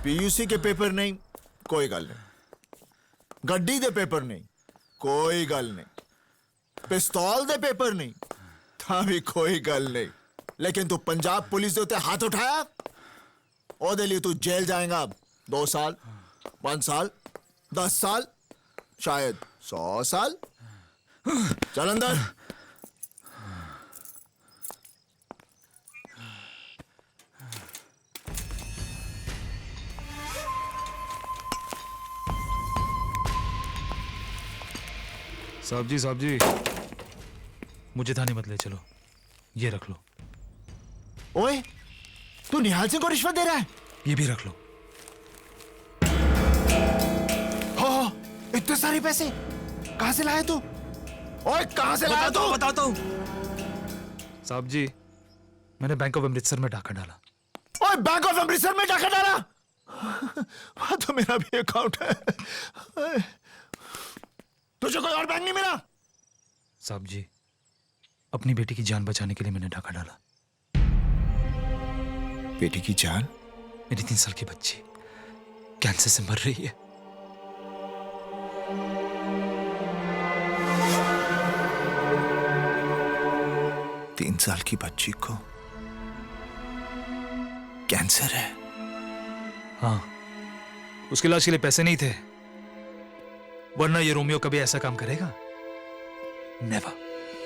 PUC के paper नहीं, कोई गल नहीं। गड्डी दे पेपर नहीं, कोई गल नहीं। पिस्तौल दे पेपर नहीं, था भी कोई गल नहीं। लेकिन तू पंजाब पुलिस दे उत्ते हाथ उठाया, ओदे लिए तू जेल जाएगा। 2 साल, 5 साल, 10 साल, शायद 100 साल। चल अंदर। साहब जी, मुझे थाने मत ले चलो, ये रख लो। ओए, तू निहाल सिंह को रिश्वत दे रहा है? ये भी रख लो। हो, इतने सारे पैसे कहां से लाया तू? ओए, कहां से लाया तू? बताता हूँ। साहब जी, मैंने बैंक ऑफ अमृतसर में डाका डाला। ओए, बैंक ऑफ अमृतसर में डाका डाला? वहां तो मेरा भी अकाउंट है। तुझे कोई और बैंक नहीं मिला? साहब जी, अपनी बेटी की जान बचाने के लिए मैंने डाका डाला। बेटी की जान? मेरी 3 साल की बच्ची कैंसर से मर रही है। तीन साल की बच्ची को कैंसर है? हाँ, उसके इलाज के लिए पैसे नहीं थे, वरना ये रोमियो कभी ऐसा काम करेगा? नेवर।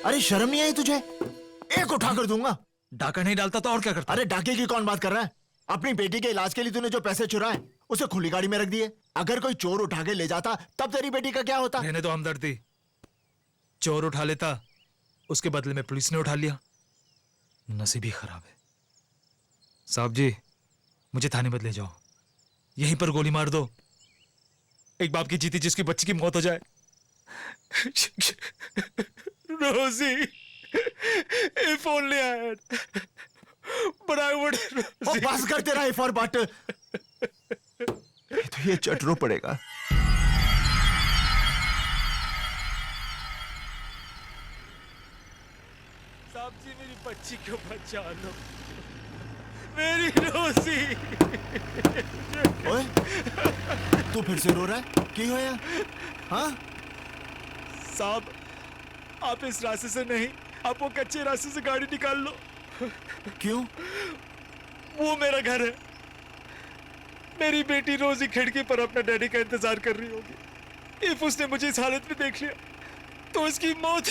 अरे शर्म नहीं आई तुझे? एक उठाकर दूंगा। डाका नहीं डालता तो और क्या करता? अरे डाके की कौन बात कर रहा है? अपनी बेटी के इलाज के लिए तूने जो पैसे चुराए उसे खुली गाड़ी में रख दिए। अगर कोई चोर उठा के ले जाता तब तेरी बेटी का क्या होता? रहने तो हमदर्दी। चोर उठा लेता, उसके बदले में पुलिस ने उठा लिया। नसीब ही खराब है। साहब जी, मुझे थाने मत ले जाओ, यहीं पर गोली मार दो। एक बाप की जीती जिसकी बच्ची की मौत हो जाए। रोजी, if only I had, but I would. ओ बस कर तेरा इफ और बट। तो ये चटरो पड़ेगा। साहब जी, मेरी बच्ची को बचा लो, मेरी रोजी। ओए, तू फिर से रो रहा है? की होया? हाँ? साहब, आप इस रास्ते से नहीं, आप वो कच्चे रास्ते से गाड़ी निकाल लो। क्यों? वो मेरा घर है। मेरी बेटी रोजी खिड़की पर अपना डैडी का इंतजार कर रही होगी। इफ उसने मुझे इस हालत में देख लिया तो उसकी मौत।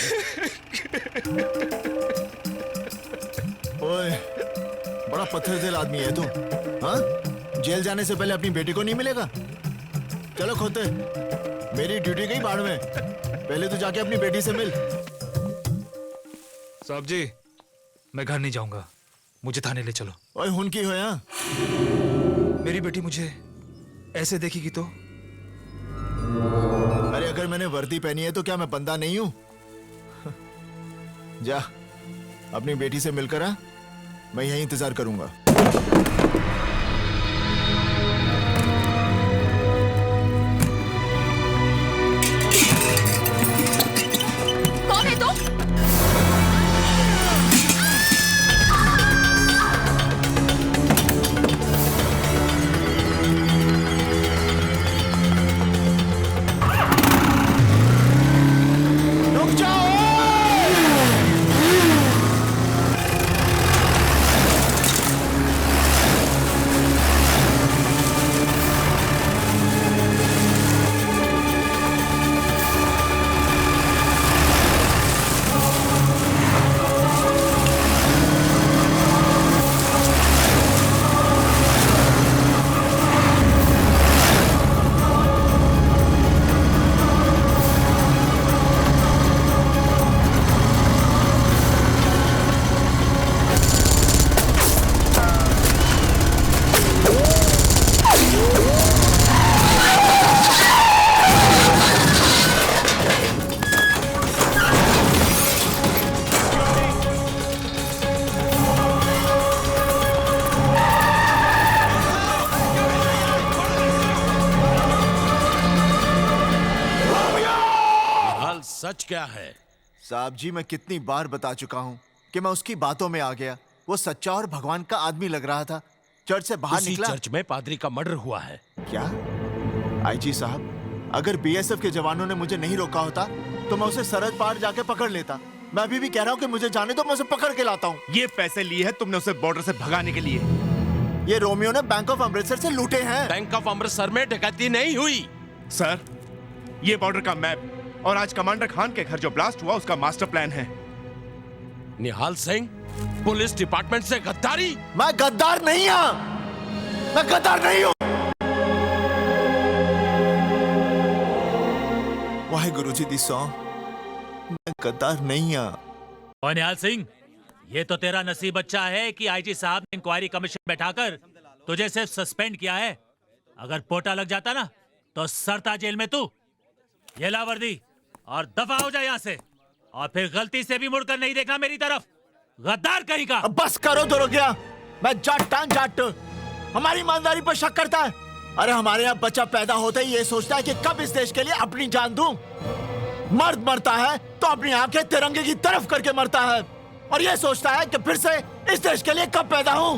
ओए, बड़ा पत्थर दिल आदमी है तू। हाँ? जेल जाने से पहले अपनी बेटी को नहीं मिलेगा? चलो खोते, मेरी ड्यूटी गई बाढ़ में। पहले तो जाके अपनी बेटी से मिल। साहब जी, मैं घर नहीं जाऊंगा, मुझे थाने ले चलो। ओए, हुन की हो यहाँ? मेरी बेटी मुझे ऐसे देखेगी तो? अरे अगर मैंने वर्दी पहनी है तो क्या मैं बंदा नहीं हूं? जा, अपनी बेटी से मिलकर आ, मैं यहीं इंतजार करूंगा। कौन है तू? रुक जाओ! सच क्या है? साहब जी, मैं कितनी बार बता चुका हूं कि मैं उसकी बातों में आ गया। वो सच्चा और भगवान का आदमी लग रहा था, चर्च से बाहर उसी निकला। चर्च में पादरी का मर्डर हुआ है। क्या? आईजी साहब, अगर बीएसएफ के जवानों ने मुझे नहीं रोका होता तो मैं उसे सरहद पार जाके पकड़ लेता। मैं अभी भी कह रहा हूँ कि मुझे जाने दो, मैं उसे पकड़ के लाता हूँ। ये पैसे लिए हैं तुमने उसे बॉर्डर से भगाने के लिए। ये रोमियो ने बैंक ऑफ अमृतसर से लूटे हैं। बैंक ऑफ अमृतसर में डकैती नहीं हुई। सर, ये बॉर्डर का मैप और आज कमांडर खान के घर जो ब्लास्ट हुआ उसका मास्टर प्लान है। निहाल सिंह, पुलिस डिपार्टमेंट से गद्दारी। मैं गद्दार नहीं हूँ, मैं गद्दार नहीं हूँ। वाहे गुरुजी दी सौ, मैं गद्दार नहीं हूँ। और निहाल सिंह, ये तो तेरा नसीब अच्छा है कि आईजी साहब ने इंक्वायरी कमीशन बैठाकर तुझे सिर्फ सस्पेंड किया है। अगर पोटा लग जाता ना तो सरता जेल में तू। ये ला वर्दी और दफा हो जाए यहाँ से, और फिर गलती से भी मुड़कर नहीं देखना मेरी तरफ, गद्दार कहीं का। अब बस करो तो गया। मैं जाट हमारी ईमानदारी पर शक करता है। अरे हमारे यहाँ बच्चा पैदा होते ही ये सोचता है कि कब इस देश के लिए अपनी जान दूं। मर्द मरता है तो अपनी आंखें तिरंगे की तरफ करके मरता है, और ये सोचता है कि फिर से इस देश के लिए कब पैदा हूं।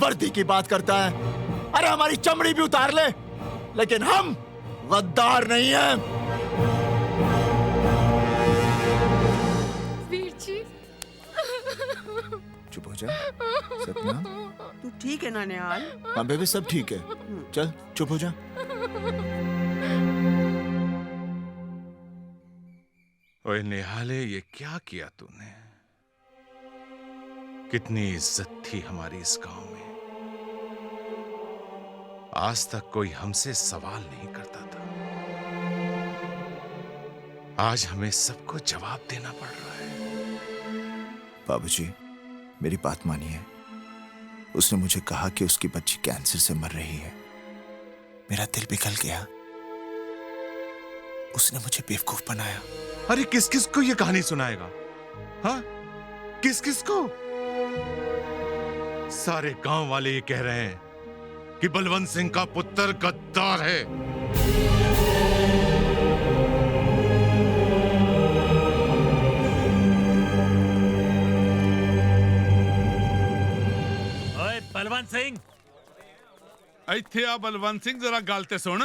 वर्दी की बात करता है, अरे हमारी चमड़ी भी उतार ले, लेकिन हम गद्दार नहीं हैं। वीर जी, चुप हो जा सपना। तू ठीक है ना निहाल? हाँ बेबी, सब ठीक है। चल चुप हो जा। ओए निहाले, ये क्या किया तूने? कितनी इज्जत थी हमारी इस गांव में। आज तक कोई हमसे सवाल नहीं करता था, आज हमें सबको जवाब देना पड़ रहा है। बाबूजी, मेरी बात मानिए। उसने मुझे कहा कि उसकी बच्ची कैंसर से मर रही है। मेरा दिल पिघल गया। उसने मुझे बेवकूफ बनाया। अरे किस किस को ये कहानी सुनाएगा? हाँ, किस किस को? सारे गांव वाले ये कह रहे हैं कि बलवंत सिंह का पुत्र गद्दार है। ओए बलवंत सिंह, ਇੱਥੇ ਆ ਬਲਵੰਤ ਸਿੰਘ ਜ਼ਰਾ ਗੱਲ ਤੇ ਸੁਣ।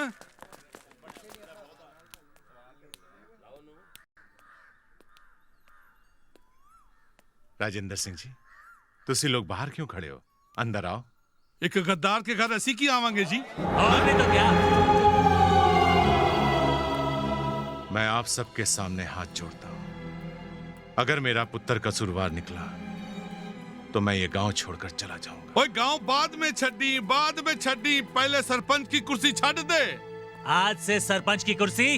राजेंद्र सिंह जी, तुसी लोग बाहर क्यों खड़े हो? अंदर आओ। ਇੱਕ ਗੱਦਾਰ ਕੇ ਘਰ ਅਸੀਂ ਕੀ ਆਵਾਂਗੇ ਜੀ? और नहीं तो क्या। मैं आप सबके सामने हाथ जोड़ता हूं। अगर मेरा पुत्र कसूरवार निकला तो मैं ये गांव छोड़कर चला जाऊंगा। ਓਏ गांव बाद में छड्डी पहले सरपंच की कुर्सी छड़ दे। आज से सरपंच की कुर्सी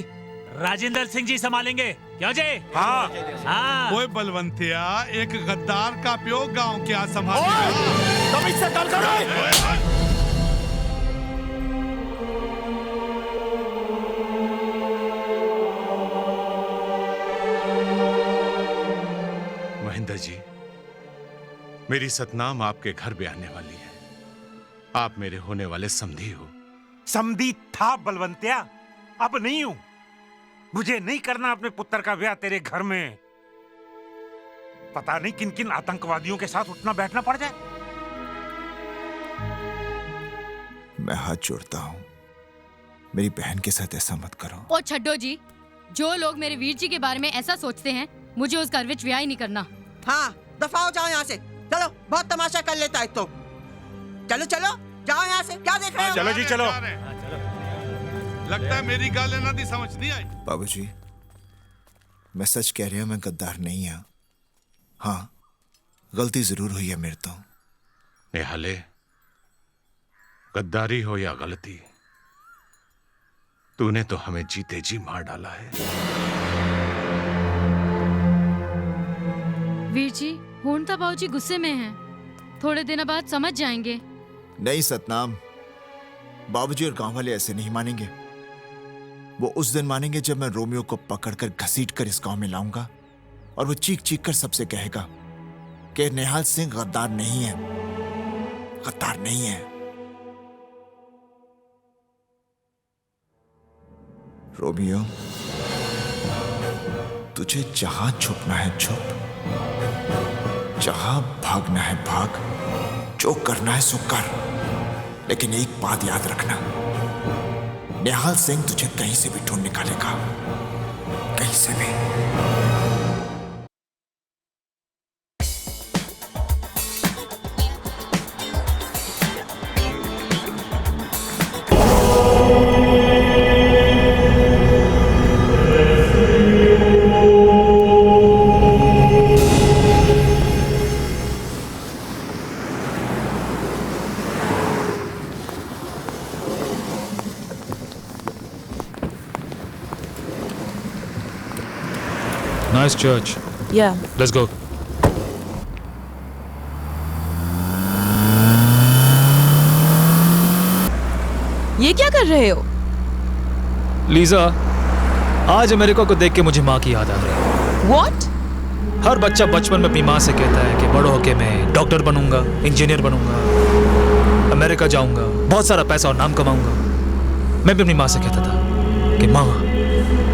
राजेंद्र सिंह जी संभालेंगे, क्यों जी? हाँ। हाँ। ओए बलवंतिया, एक गद्दार का प्यो गांव क्या संभालेगा? तुम इससे कल करो। महेंद्र जी, मेरी सतनाम आपके घर भी आने वाली है। आप मेरे होने वाले समधी हो। समधी था बलवंतिया, अब नहीं हूं। मुझे नहीं करना अपने पुत्र का ब्याह तेरे घर में। पता नहीं किन किन आतंकवादियों के साथ उठना बैठना पड़ जाए। मैं हाथ जोड़ता हूँ, मेरी बहन के साथ ऐसा मत करो। ओ छड्डो जी, जो लोग मेरे वीर जी के बारे में ऐसा सोचते हैं, मुझे उस घर विच ब्याह ही नहीं करना। हाँ, दफा हो जाओ यहाँ से। चलो, बहुत तमाशा कर लेता है तो। चलो चलो, जाओ यहाँ से। क्या देख रहे हो? चलो जी चलो। लगता है मेरी गल इन्हां दी समझ नहीं आई। बाबूजी, मैं सच कह रहा हूं, मैं गद्दार नहीं हूं। हाँ, गलती जरूर हुई है मेरे तो। निहाले, गद्दारी हो या गलती, तूने तो हमें जीते जी मार डाला है। वीर जी, हुण तो बाबूजी गुस्से में हैं। थोड़े दिन बाद समझ जाएंगे। नहीं सतनाम, बाबूजी और गांव वाले ऐसे नहीं मानेंगे। वो उस दिन मानेंगे जब मैं रोमियो को पकड़कर घसीटकर इस गांव में लाऊंगा, और वो चीख चीख कर सबसे कहेगा कि निहाल सिंह गद्दार नहीं है, गद्दार नहीं है। रोमियो, तुझे जहां छुपना है छुप, जहां भागना है भाग, जो करना है सो कर, लेकिन एक बात याद रखना, निहाल सिंह तुझे कहीं से भी ढूंढ निकालेगा, कहीं से भी। Nice church. Yeah. Let's go. ये क्या कर रहे हो? लीजा, आज अमेरिका को देख के मुझे माँ की याद आ रही है। What? हर बच्चा बचपन में अपनी माँ से कहता है कि बड़ो होके मैं डॉक्टर बनूंगा, इंजीनियर बनूंगा, अमेरिका जाऊंगा, बहुत सारा पैसा और नाम कमाऊंगा। मैं भी अपनी माँ से कहता था कि माँ,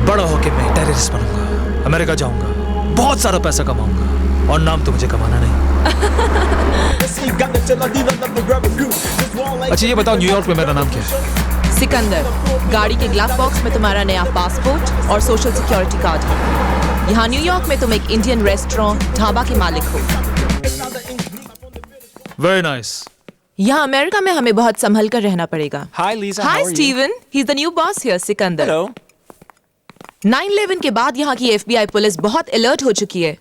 बड़ा होके मैं टेररिस्ट बनूंगा, अमेरिका जाऊंगा, बहुत सारा पैसा कमाऊंगा और नाम तो मुझे कमाना नहीं। अच्छा ये बताओ, न्यूयॉर्क में मेरा नाम क्या है? सिकंदर। गाड़ी के ग्लव बॉक्स में तुम्हारा नया पासपोर्ट और सोशल सिक्योरिटी कार्ड है। यहाँ न्यूयॉर्क में तुम एक इंडियन रेस्टोरेंट ढाबा के मालिक हो। Very nice. यहाँ अमेरिका में हमें बहुत संभल कर रहना पड़ेगा। Hi Lisa, Hi how are you? Steven, he's the new boss here, Sikandar. Hello. 9/11 के बाद यहाँ की FBI पुलिस बहुत अलर्ट हो चुकी है।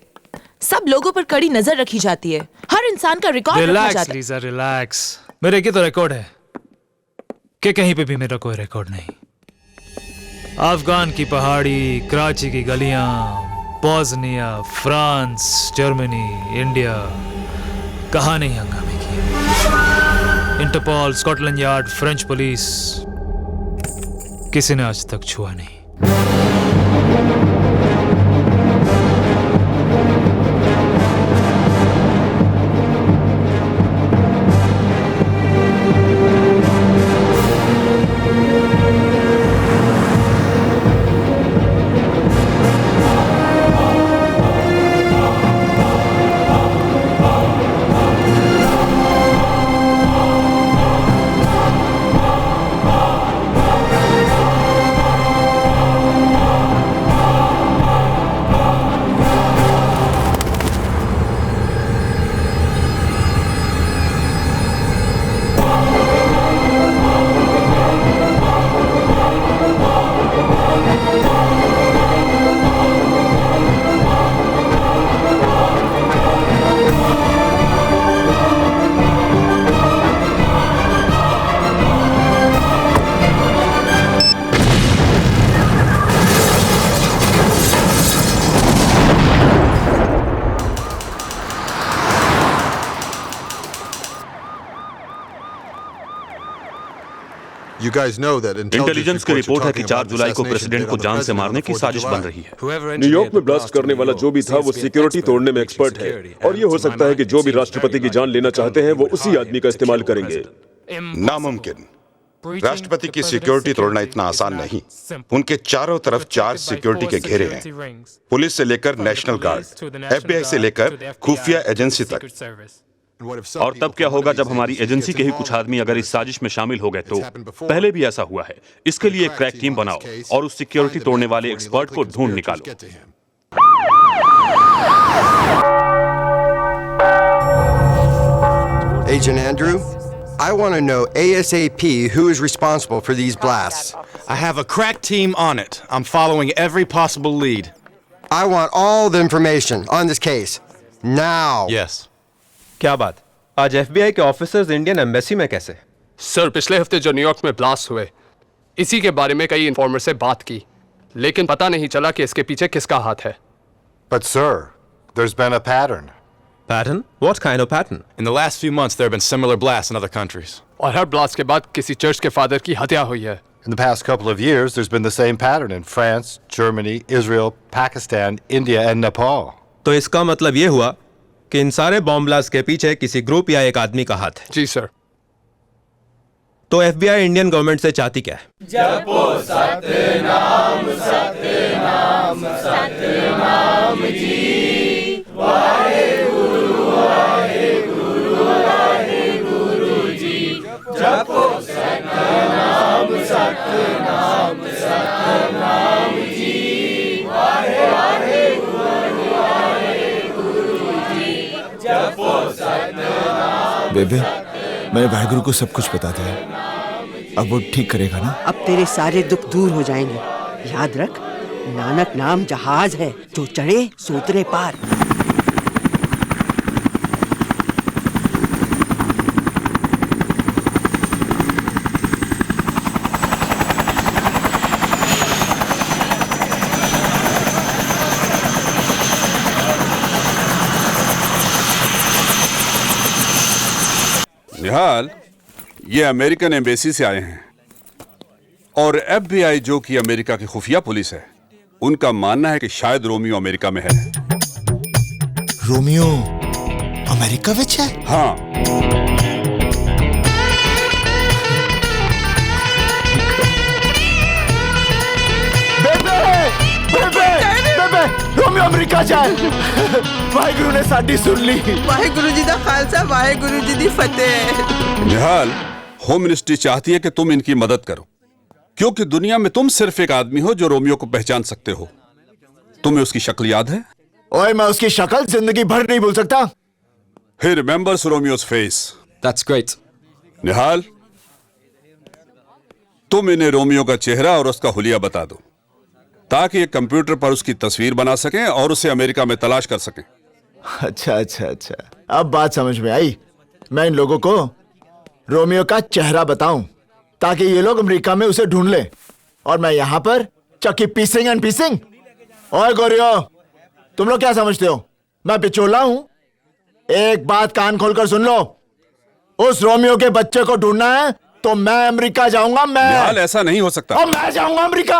सब लोगों पर कड़ी नजर रखी जाती है। हर इंसान का रिकॉर्ड रखा रिलैक्स जाता है। Lisa, relax. मेरे की तो रिकॉर्ड है कि कहीं पे भी मेरा कोई रिकॉर्ड नहीं। अफगान की पहाड़ी, कराची की गलियां, बोस्निया, फ्रांस, जर्मनी, इंडिया, कहाँ नहीं हंगामे किए। Interpol, Scotland Yard, French police, किसी ने आज तक छुआ नहीं। इंटेलिजेंस की रिपोर्ट है कि 4 जुलाई को प्रेसिडेंट को जान से मारने की साजिश बन रही है। न्यूयॉर्क में ब्लास्ट करने वाला जो भी था वो सिक्योरिटी तोड़ने में एक्सपर्ट है, और ये हो सकता है कि जो भी राष्ट्रपति की जान लेना चाहते हैं वो उसी आदमी का इस्तेमाल करेंगे। नामुमकिन। राष्ट्रपति की सिक्योरिटी तोड़ना इतना आसान नहीं। उनके चारों तरफ 4 सिक्योरिटी के घेरे हैं, पुलिस से लेकर नेशनल गार्ड, FBI से लेकर खुफिया एजेंसी तक। और तब क्या होगा जब हमारी एजेंसी के ही कुछ आदमी अगर इस साजिश में शामिल हो गए? तो पहले भी ऐसा हुआ है। इसके लिए एक क्रैक टीम बनाओ और उस सिक्योरिटी तोड़ने वाले एक्सपर्ट को ढूंढ निकालो। Agent Andrew, I want to know ASAP who is responsible for these blasts. I have a crack team on it. I'm following every possible lead. I want all the information on this case. Now. Yes. क्या बात? आज FBI के officers Indian embassy में कैसे? Sir, पिछले हफ्ते जो New York में ब्लास्ट हुए, इसी के बारे में कई इन्फॉर्मर से बात की, लेकिन पता नहीं चला कि इसके पीछे किसका हाथ है। But sir, there's been a pattern. Pattern? What kind of pattern? In the last few months, there have been similar blasts in other countries. और हर ब्लास्ट के बाद किसी चर्च के फादर की हत्या हुई है। In the past couple of years, there's been the same pattern in France, Germany, Israel, Pakistan, India, and Nepal. तो इसका मतलब ये हुआ कि इन सारे बॉम्ब ब्लास्ट के पीछे किसी ग्रुप या एक आदमी का हाथ है। जी सर। तो FBI इंडियन गवर्नमेंट से चाहती क्या है? जपो सतनाम सतनाम सतनाम जी, वाहे गुरु वाहे गुरु वाहे जपो सतनाम सतनाम सतनाम जी वाहे वाहे गुरु जी जपो सतनाम। बेबे मैंने वाहेगुरु को सब कुछ बता दिया, अब वो ठीक करेगा ना? अब तेरे सारे दुख दूर हो जाएंगे। याद रख, नानक नाम जहाज है, जो चढ़े सो उतरे पार। निहाल, ये अमेरिकन एम्बेसी से आए हैं और FBI जो कि अमेरिका की खुफिया पुलिस है, उनका मानना है कि शायद रोमियो अमेरिका में है। रोमियो अमेरिका विच है? हाँ। बेबे रोमियो अमेरिका जाए। वाहेगुरु ने साडी सुन ली। वाहेगुरु जी दा खालसा, वाहेगुरु जी दी फतेह। निहाल, होम मिनिस्ट्री चाहती है कि तुम इनकी मदद करो, क्योंकि दुनिया में तुम सिर्फ एक आदमी हो जो रोमियो को पहचान सकते हो। तुम्हें उसकी शक्ल याद है? ओए, मैं उसकी शक्ल जिंदगी भर नहीं भूल सकता। He remembers Romeo's face. That's great. निहाल, तुम इन्हें रोमियो का चेहरा और उसका हुलिया बता दो, ताकि ये कंप्यूटर पर उसकी तस्वीर बना सकें और उसे अमेरिका में तलाश कर सकें। अच्छा, अब बात समझ में आई। मैं इन लोगों को रोमियो का चेहरा बताऊं, ताकि ये लोग अमेरिका में उसे ढूंढ ले, और मैं यहां पर चक्की पीसिंग एंड पीसिंग। ओए गोरियो, तुम लोग क्या समझते हो मैं पिचोला हूं? एक बात कान खोलकर सुन लो, उस रोमियो के बच्चे को ढूंढना है तो मैं अमेरिका जाऊंगा। निहाल, ऐसा नहीं हो सकता। और मैं जाऊंगा America.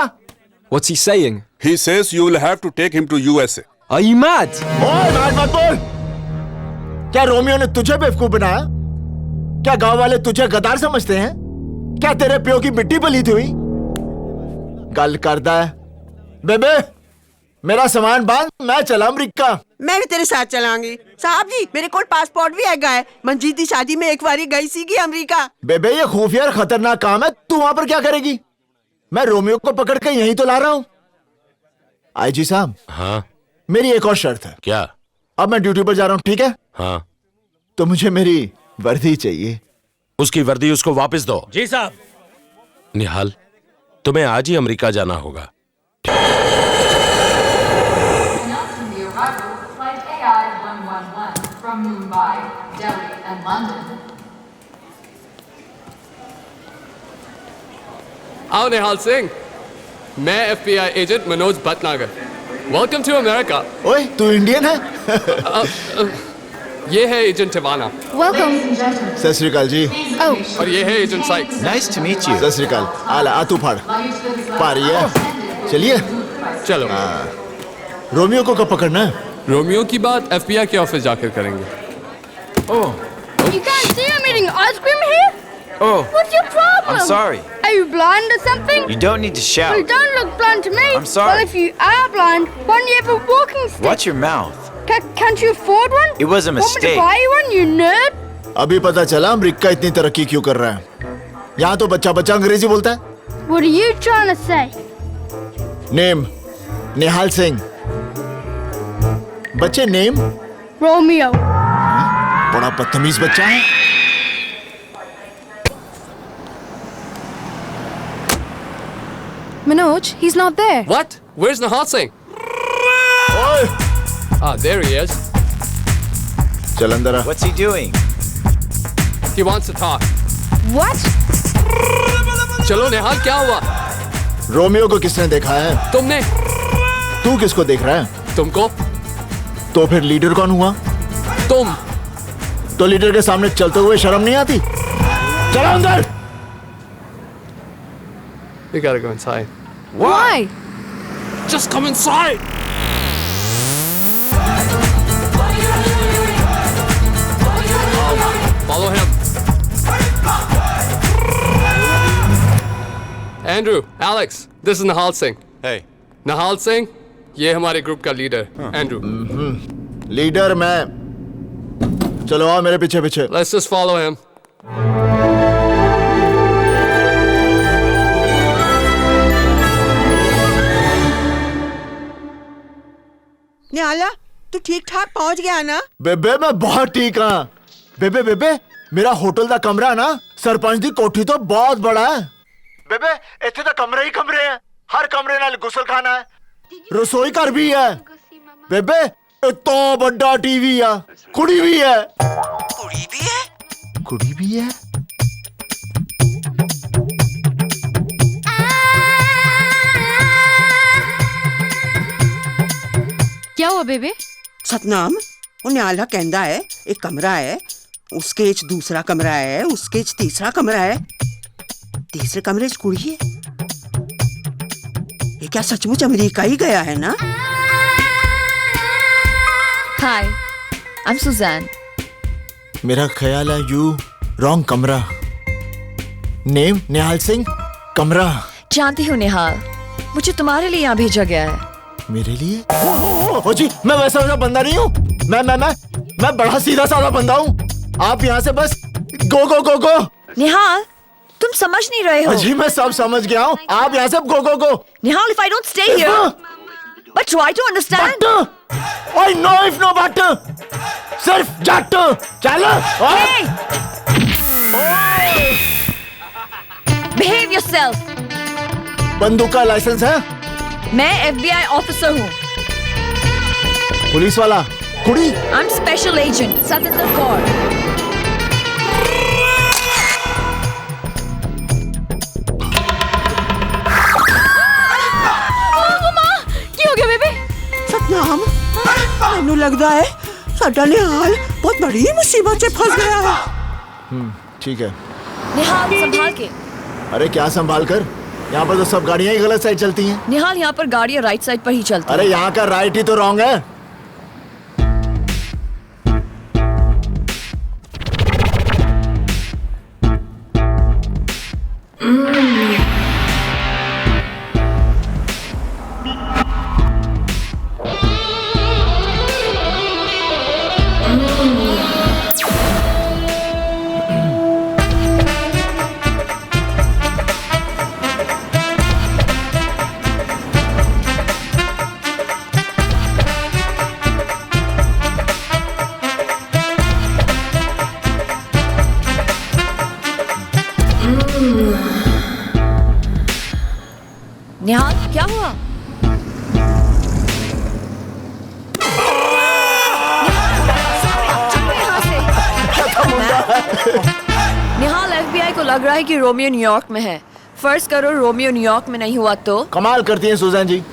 What's he saying? He says you will have to take him to USA. Are you mad? ओए, मत बोल। क्या रोमियो ने तुझे बेवकूफ बनाया? क्या गांव वाले तुझे गद्दार समझते हैं? क्या तेरे प्यो की मिट्टी पलीती हुई? गल करदा है। बेबे, मेरा सामान बांध, मैं चला अमेरिका। मैं भी तेरे साथ चलाऊंगी। साहब जी, मेरे को पासपोर्ट भी हैगा है। मंजीत दी शादी में एक बारी गई सी अमेरिका। बेबे, ये खुफिया और खतरनाक काम है, तू वहां पर क्या करेगी? मैं रोमियो को पकड़ के यहीं तो ला रहा हूं। आईजी साहब। हाँ। मेरी एक और शर्त है। क्या? अब मैं ड्यूटी पर जा रहा हूं, ठीक है? हाँ। तो मुझे मेरी वर्दी चाहिए। उसकी वर्दी उसको वापस दो। जी साहब। निहाल, तुम्हें आज ही अमेरिका जाना होगा। आओ निहाल सिंह, मैं FBI agent Manoj Bhatnagar. Welcome to America. ओए, तू इंडियन है? ये है एजेंट टिवाना। वेलकम। सत श्री अकाल जी। और ये है agent Sikes. Nice to meet you. सत श्री अकाल। आला आ तू फाड़ पा रही है। चलिए चलो। रोमियो को कब पकड़ना है? रोमियो की बात FBI के ऑफिस जाकर करेंगे। Oh. You can't see I'm eating ice cream here? Oh. What's your problem? I'm sorry. Are you blind or something? You don't need to shout. Well, you don't look blind to me. I'm sorry. Well, if you are blind, why don't you have a walking stick? Watch your mouth. Can't you afford one? It was a Want me to mistake. buy you one, you nerd? अभी पता चला America इतनी तरक्की क्यों कर रहा है। यहाँ तो बच्चा अंग्रेजी बोलता है। What are you trying to say? Name Nihal Singh. बच्चे नेम Romeo. बड़ा बदतमीज बच्चा है। Manoj, he's not there. What? Where's Nihal Singh? Ah, there he is. चल अंदर आ। What's he doing? He wants to talk. What? चलो निहाल, क्या हुआ? रोमियो को किसने देखा है? तुमने। तू किसको देख रहा है? तुमको। तो फिर लीडर कौन हुआ? तुम। तो लीडर के सामने चलते हुए शर्म नहीं आती? चलो अंदर। We gotta go inside. Why? Just come inside. Follow him. Andrew, Alex, this is Nihal Singh. Hey. Nihal Singh, ये हमारे ग्रुप का लीडर, Andrew. लीडर मैं। चलो आओ मेरे पीछे पीछे। Let's just follow him. निहाला तू ठीक ठाक पहुंच गया ना? बेबे मैं बहुत ठीक हाँ। बेबे बेबे मेरा होटल दा कमरा ना सरपंच दी कोठी तो बहुत बड़ा है। बेबे इत्थे तो कमरे ही कमरे हैं, हर कमरे नाल गुसलखाना है, रसोई घर भी है। बेबे इतना बड़ा टीवी है, कुड़ी भी है। कुड़ी भी है? कुड़ी भी है। क्या हुआ बेबे? सतनाम वो निहाला कहंदा है एक कमरा है, उसके च दूसरा कमरा है, उसके च तीसरा कमरा है, तीसरे कमरे च कुड़ी है। ये क्या सचमुच अमेरिका ही गया है ना? Hi, I'm Suzanne. मेरा ख्याल है यू रॉन्ग कमरा। नेम निहाल सिंह, कमरा। जानती हूँ निहाल, मुझे तुम्हारे लिए यहाँ भेजा गया है। मेरे लिए? ओ जी, मैं वैसा बंदा नहीं हूँ। मैं बड़ा सीधा साधा बंदा हूँ। आप यहाँ से बस गो गो गो गो। निहाल, तुम समझ नहीं रहे हो। जी मैं सब समझ गया हूँ। आप यहाँ से गो गो गो। निहाल, if I don't stay here, but try to understand. I know if no but. सिर्फ जट। चलो। Hey! Behave yourself. बंदूक का लाइसेंस है? मैं FBI ऑफिसर हूँ। पुलिस वाला? कुड़ी? I'm special agent, Satendra Kaur. ਕੀ ਹੋ ਗਿਆ ਬੇਬੇ? सतनाम मैनू लगता है साडा निहाल बहुत बड़ी मुसीबत से फंस गया है। ठीक है। निहाल संभाल के। अरे क्या संभाल कर? यहाँ पर तो सब गाड़ियाँ ही गलत साइड चलती हैं। निहाल, यहाँ पर गाड़ियाँ राइट साइड पर ही चलती हैं। अरे यहाँ का राइट ही तो रॉन्ग है। निहाल, क्या हुआ? निहाल, FBI को लग रहा है कि रोमियो न्यूयॉर्क में है। फर्ज करो रोमियो न्यूयॉर्क में नहीं हुआ तो? कमाल करती हैं सुजैन जी।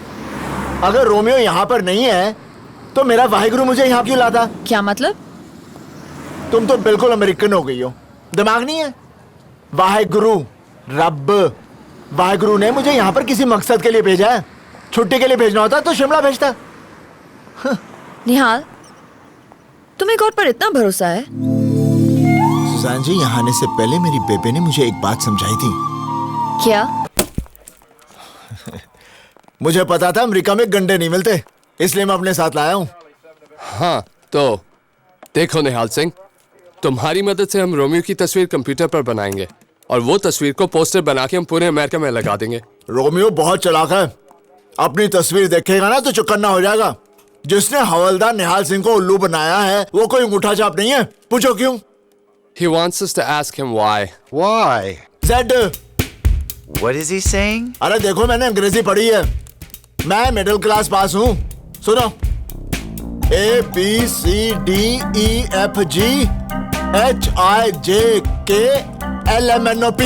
अगर रोमियो यहाँ पर नहीं है तो मेरा वाहिगुरु मुझे यहाँ क्यों लाता? क्या मतलब? तुम तो बिल्कुल अमेरिकन हो गई हो। दिमाग नहीं है? वाहिगुरु, रब, वाहिगुरु ने मुझे यहाँ पर किसी मकसद के लिए भेजा है। छुट्टी के लिए भेजना होता तो शिमला भेजता। निहाल, तुम्हें गॉड पर इतना भरोसा है? सुजान जी, यहाँ आने से पहले मेरी बेबे ने मुझे एक बात समझाई थी। क्या? मुझे पता था अमेरिका में गंडे नहीं मिलते, इसलिए मैं अपने साथ लाया हूँ। हाँ तो देखो निहाल सिंह, तुम्हारी मदद से हम रोमियो की तस्वीर कंप्यूटर पर बनाएंगे और वो तस्वीर को पोस्टर बना के हम पूरे अमेरिका में लगा देंगे। रोमियो बहुत चालाक है, अपनी तस्वीर देखेगा ना तो चौकन्ना हो जाएगा। जिसने हवलदार निहाल सिंह को उल्लू बनाया है वो कोई अंगूठा छाप नहीं है। पूछो क्यों? He wants us to ask him why. Why? Zed. What is he saying? अरे देखो, मैंने अंग्रेजी पढ़ी है, मैं मिडिल क्लास पास हूँ। सुनो, ABCDEFG HIJK LMNOP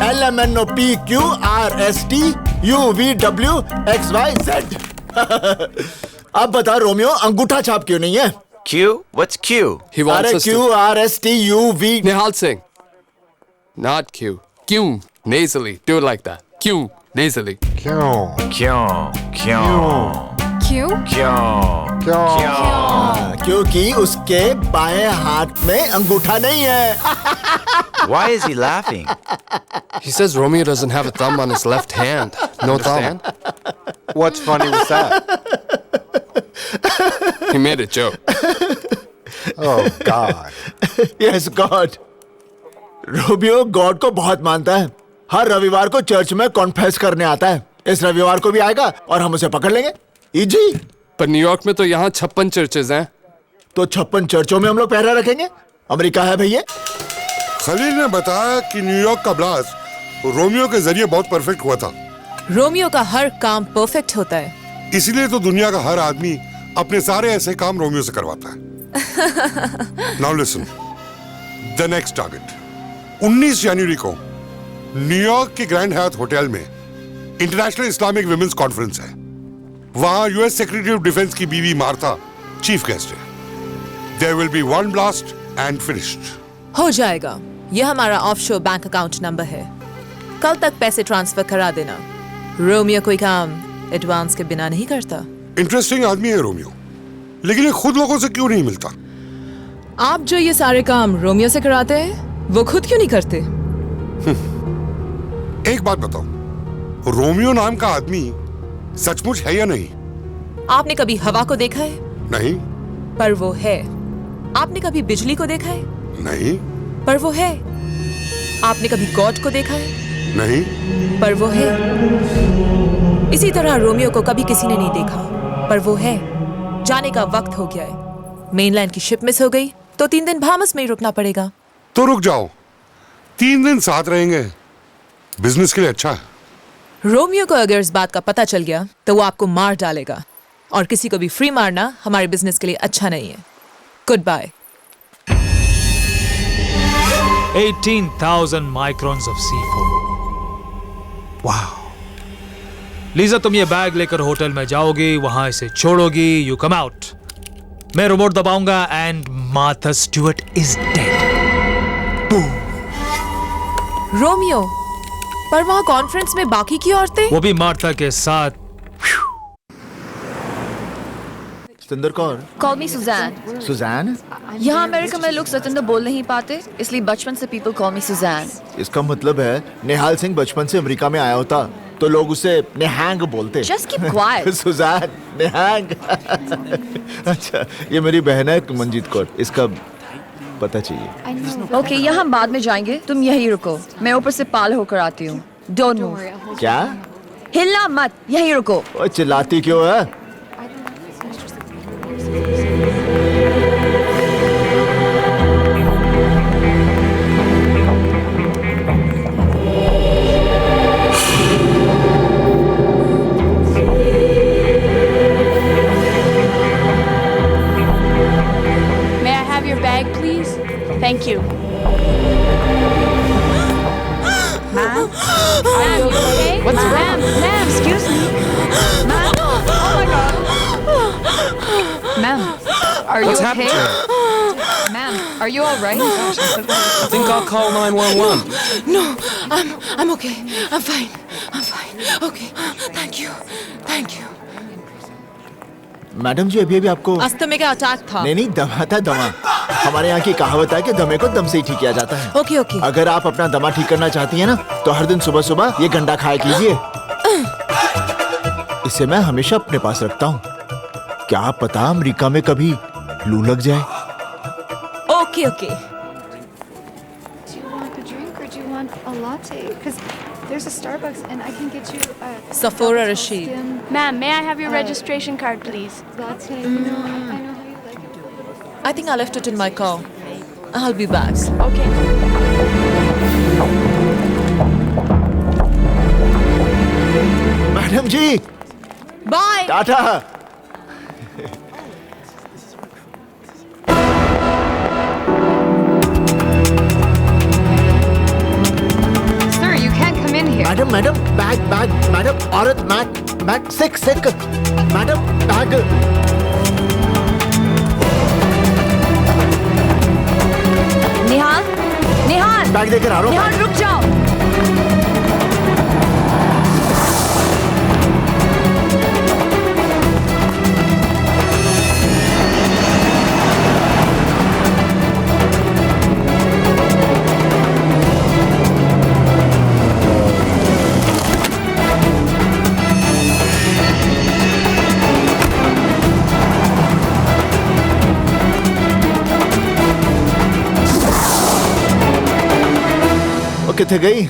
LMNOPQRSTUVWXYZ। अब बता रोमियो, अंगूठा छाप क्यों नहीं है? Q? What's Q? He wants अरे us to... QRSTUV। Nihal Singh. Not Q. Q. Nasally. Do it like that. Q. Nasally. Q. क्योंकि उसके बाएं हाथ में अंगूठा नहीं है। Why is he laughing? He says Romeo doesn't have a thumb on his left hand. No thumb. What's funny with that? He made a joke. Oh, God. Yes, God. Romeo God को बहुत मानता है। हर रविवार को church में confess करने आता है। इस रविवार को भी आएगा और हम उसे पकड़ लेंगे। इजी। पर न्यूयॉर्क में तो यहाँ 56 चर्चेज हैं। तो 56 चर्चों में हम लोग पहरा रखेंगे? अमेरिका है भैया। खलील ने बताया कि न्यूयॉर्क का ब्लास्ट रोमियो के जरिए बहुत परफेक्ट हुआ था। रोमियो का हर काम परफेक्ट होता है, इसलिए तो दुनिया का हर आदमी अपने सारे ऐसे काम रोमियो से करवाता है। Now listen, the next target 19 जनवरी को न्यूयॉर्क के ग्रैंड हयात होटल में इंटरनेशनल इस्लामिक विमेंस कॉन्फ्रेंस है। वहां यूएस सेक्रेटरी ऑफ डिफेंस की बीवी मार्था चीफ गेस्ट है। There will be one blast and finished. हो जाएगा। यह हमारा ऑफशोर बैंक अकाउंट नंबर है, कल तक पैसे ट्रांसफर करा देना। रोमियो कोई काम एडवांस के बिना नहीं करता। इंटरेस्टिंग आदमी है रोमियो, लेकिन ये खुद लोगों से क्यों नहीं मिलता? आप जो ये सारे काम रोमियो से कराते हैं, वो खुद क्यों नहीं करते? एक बात बताओ, रोमियो नाम का आदमी सचमुच है या नहीं? आपने कभी हवा को देखा है? नहीं। पर वो है। आपने कभी बिजली को देखा है? नहीं। पर वो है। आपने कभी गॉड को देखा है? नहीं। पर वो है। इसी तरह रोमियो को कभी किसी ने नहीं देखा, पर वो है। जाने का वक्त हो गया है। मेनलैंड की शिप मिस हो गई तो 3 दिन बाहामास में ही रुकना पड़ेगा। तो रुक जाओ, 3 दिन साथ रहेंगे, बिजनेस के लिए अच्छा है। रोमियो को अगर इस बात का पता चल गया तो वो आपको मार डालेगा, और किसी को भी फ्री मारना हमारे बिजनेस के लिए अच्छा नहीं है। Good bye. 18,000 microns of C4। वाह। लीजा, तुम ये बैग लेकर होटल में जाओगी, वहां इसे छोड़ोगी, यू कम आउट। मैं रिमोट दबाऊंगा and Martha Stewart is dead. Romeo, पर वहां कॉन्फ्रेंस में बाकी की औरतें? वो भी मार्था के साथ। Satinder Kaur. Call me Suzanne. Suzanne? यहाँ अमेरिका में लोग सतिंदर बोल नहीं पाते, इसलिए बचपन से people call me Suzanne. इसका मतलब है निहाल सिंह बचपन से अमेरिका में आया होता तो लोग उसे नेहांग बोलते। Just keep quiet. सुजैन, नेहांग। अच्छा, ये मेरी बहन है मंजीत कौर, इसका पता चाहिए। Okay, यहाँ हम बाद में जाएंगे, तुम यहीं रुको, मैं ऊपर से पाल होकर आती हूँ। Don't move. क्या? हिलना मत, यहीं रुको। ओए, चिल्लाती क्यों है? Thank you. Ma'am? Are you okay? What's wrong? Ma'am, excuse me. Ma'am? Oh my God. Ma'am, are you okay? Ma'am, are you all right? I think I'll call 911. No, I'm okay. I'm fine. I'm fine. Okay. Thank you. Thank you. Madam ji, अभी अभी आपको अस्थमे का attack था। नहीं, दमा था, दमा। हमारे यहाँ की कहावत है कि दमे को दम से ही ठीक किया जाता है। Okay okay. अगर आप अपना दमा ठीक करना चाहती हैं ना, तो हर दिन सुबह सुबह ये गंडा खाया कीजिए। इसे मैं हमेशा अपने पास रखता हूँ, क्या पता अमेरिका में कभी लू लग जाए। Okay okay. There's a Starbucks and I can get you a Sephora Rashid. Ma'am, may I have your registration card, please? Latte. I know how you like it. I think I left it in my car. I'll be back. Okay. Madam ji, bye. टाटा। Madam madam bag bag madam, औरत bag bag sick sick madam bag. Nihal, Nihal, bag देकर आ रहा हूँ। निहाल रुक जाओ। किथे गई?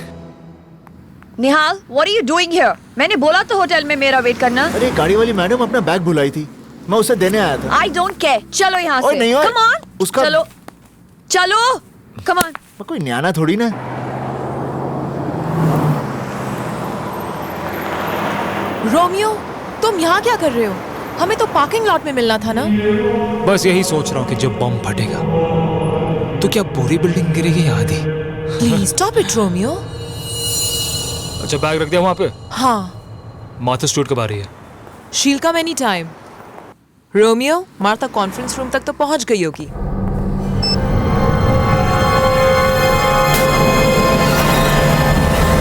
निहाल, what are you doing here? मैंने बोला तो होटल में मेरा वेट करना। अरे गाड़ी वाली मैडम अपना बैग भुलाई थी, मैं उसे देने आया था। आई डोंट केयर, चलो यहाँ ओए, से। नहीं ओए, कम ऑन, उसका- चलो चलो, कम ऑन। मैं कोई न्याना थोड़ी ना। रोमियो, तुम यहाँ क्या कर रहे हो? हमें तो पार्किंग लॉट में मिलना था ना। बस यही सोच रहा हूँ कि जब बम फटेगा तो क्या पूरी बिल्डिंग गिरेगी या आधी? Please stop it Romeo. अच्छा, बैग रख दिया वहां पे। हाँ, मार्था स्टूडियो कब आ रही है? शील कम any time. Romeo, Martha conference room तक तो पहुंच गई होगी।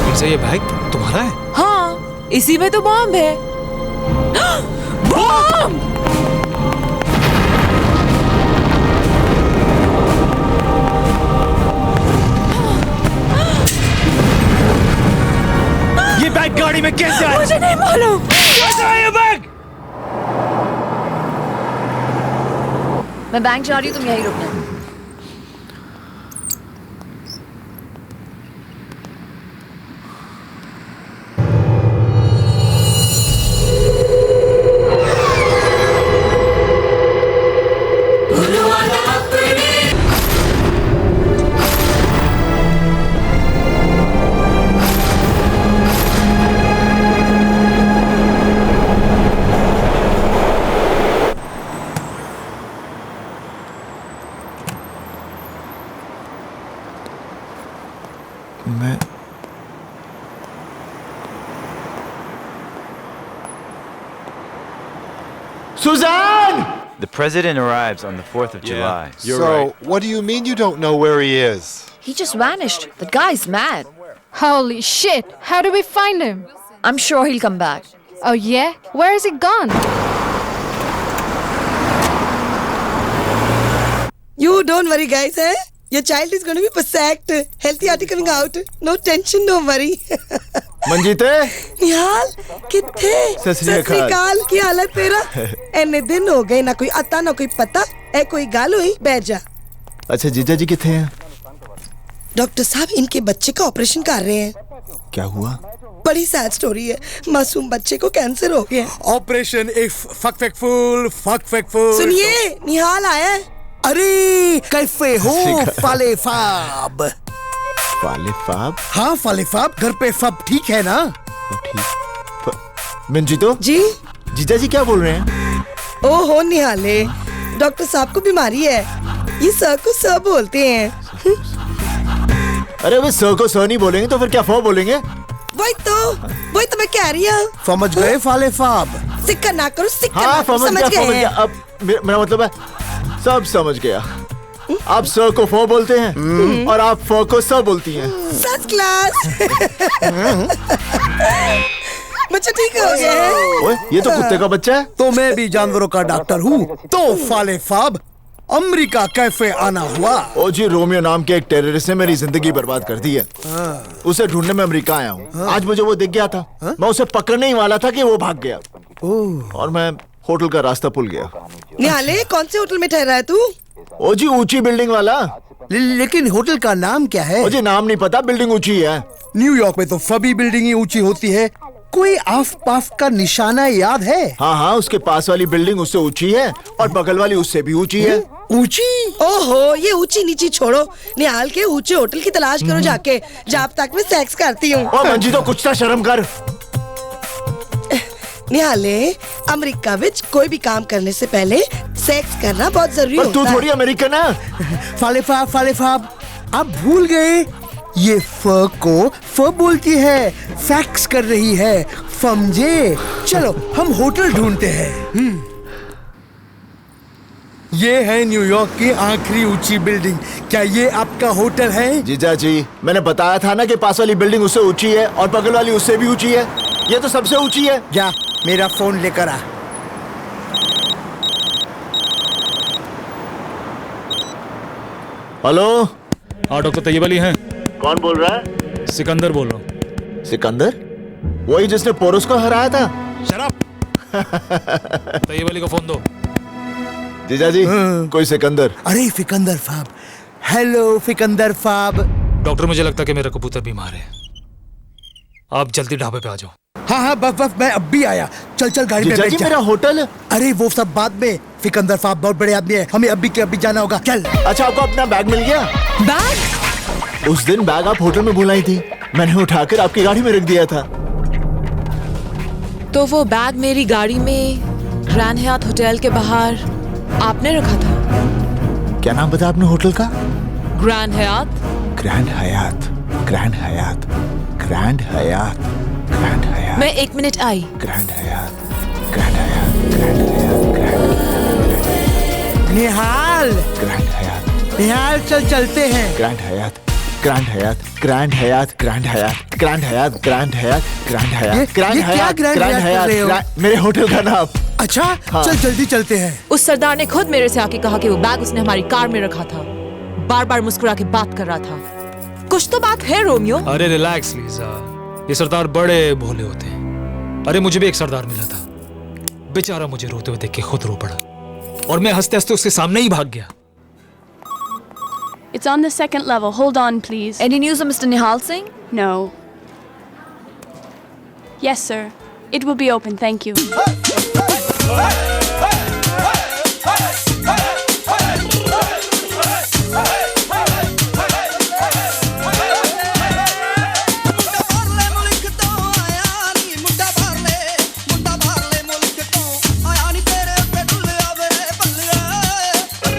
फिर से ये बैग तुम्हारा है? हाँ, इसी में तो बॉम्ब है। बॉम्ब! ये बैग गाड़ी में कैसे आया? मुझे नहीं मालूम। कैसे आया ये बैग? मैं बैंक जा रही हूँ, तुम यहीं रुकना। मैं Suzanne! The president arrives on the 4th of July. So, what do you mean you don't know where he is? He just vanished. That guy's mad. Holy shit! How do we find him? I'm sure he'll come back. Oh yeah? Where is he gone? You don't worry, guys, eh? Your child is going to be perfect. Healthy RT coming out. No tension, don't worry. मंजीते, निहाल, किथे? सत श्री अकाल। सत श्री अकाल, की हालत तेरा? इतने दिन हो गए, ना कोई आता ना कोई पता। ए कोई गाल हुई, बैठ जा। अच्छा, जीजा जी किथे हैं? डॉक्टर साहब इनके बच्चे का ऑपरेशन कर रहे हैं। क्या हुआ? बड़ी सैड स्टोरी है। मासूम बच्चे को कैंसर हो गया। ऑपरेशन इफ फकफेकफुल। सुनिए, निहाल आया है। अरे कैसे हो फालेफाब? फालेफाब? हाँ फालेफाब, घर पे फब ठीक है ना? मंजीतो जी, जीजा जी क्या बोल रहे हैं? ओहो निहाले, डॉक्टर साहब को बीमारी है। ये सर को सर बोलते हैं। अरे वे सर को सर नहीं बोलेंगे तो फिर क्या फो बोलेंगे? वही तो मैं कह रही हूँ। समझ गए फालेफाब? सिक्का ना करो, सिक्का हाँ, ना करो, समझ गए। अब मेरा मतलब है सब समझ गया। आप सर को फो बोलते हैं और आप फो को सर बोलती हैं। First class. बच्चा ठीक हो गया है। ओए, ये तो कुत्ते का बच्चा है। तो मैं भी जानवरों का डॉक्टर हूँ। तो फालेफाब, अमेरिका कैसे आना हुआ? ओ जी, रोमियो नाम के एक टेररिस्ट ने मेरी जिंदगी बर्बाद कर दी है। उसे ढूंढने में अमेरिका आया हूँ। आज मुझे वो दिख गया था। मैं उसे पकड़ने ही वाला था कि वो भाग गया और मैं होटल का रास्ता भूल गया। निहाले, कौन से होटल में ठहरा है तू? ओ जी, ऊंची बिल्डिंग वाला। लेकिन होटल का नाम क्या है? ओ जी, नाम नहीं पता, बिल्डिंग ऊंची है। न्यूयॉर्क में तो सभी बिल्डिंग ही ऊंची होती है। कोई आस पास का निशाना याद है? हाँ, उसके पास वाली बिल्डिंग उससे ऊंची है और बगल वाली उससे भी ऊंची है। ऊंची? ओहो, ये ऊंची नीची छोड़ो। निहाल के ऊंचे होटल की तलाश करो जाके, जब तक मैं सेक्स करती हूँ। ओ मंजी, तो कुछ तो शर्म कर। निहाले, अमेरिका विच कोई भी काम करने से पहले सेक्स करना बहुत जरूरी होता है। तू थोड़ी अमेरिकन है। फालेफाब, आप भूल गए? ये फ को फ बोलती है, फैक्स कर रही है, समझे? चलो हम होटल ढूंढते हैं। ये है न्यूयॉर्क की आखिरी ऊंची बिल्डिंग। क्या ये आपका होटल है? जीजा जी, मैंने बताया था ना कि पास वाली बिल्डिंग उससे ऊंची है और बगल वाली उससे भी ऊंची है। ये तो सबसे ऊंची है। जा, मेरा फोन लेकर आ। हेलो। हाँ, डॉक्टर तैयब अली हैं। कौन बोल रहा है? सिकंदर बोल रहा हूँ। सिकंदर? वही जिसने पोरस को हराया था? शराब। तैयब अली को फोन दो। जीजा जी, कोई सिकंदर। अरे सिकंदर साहब, हेलो सिकंदर साहब। डॉक्टर, मुझे लगता है कि मेरा कबूतर बीमार है। आप जल्दी ढाबे पे आ जाओ। हाँ, बस मैं अब भी आया। चल गाड़ी में बैठ जा। मेरा होटल। अरे वो सब बाद में, सिकंदर साहब बहुत बड़े आदमी है, हमें अभी के अभी जाना होगा, चल। अच्छा, आपको अपना बैग मिल गया? बैग? उस दिन बैग आप होटल में भुलाई थी, मैंने उठाकर आपकी गाड़ी में रख दिया था। तो वो बैग मेरी गाड़ी में ग्रैंड हयात होटल के बाहर आपने रखा था? क्या नाम बताया आपने होटल का? Grand Hyatt. Grand Hyatt, grand Hyatt, grand Hyatt, grand Hyatt. मैं 1 मिनट आई। Grand Hyatt, grand Hyatt, grand Hyatt, grand Nihal, grand Hyatt, Nihal चल चलते हैं। Grand Hyatt, grand Hyatt, grand Hyatt, grand Hyatt, grand Hyatt, grand Hyatt, grand Hyatt, grand Hyatt, grand Hyatt, मेरे hotel का नाम। अच्छा, हाँ। चल जल्दी चलते हैं। उस सरदार ने खुद मेरे से आके कहा कि वो बैग उसने हमारी कार में रखा था। बार बार मुस्कुरा के बात कर रहा था। कुछ तो बात है रोमियो। अरे रिलैक्स लीजा, ये सरदार बड़े भोले होते हैं। अरे मुझे भी एक सरदार मिला था, बेचारा मुझे रोते हुए देख के खुद रो पड़ा और मैं हंसते हंसते उसके सामने ही भाग गया। It's on the second level. Hold on, please. Any news of Mr. Nihal Singh? No. Yes, sir. It will be open. Thank you.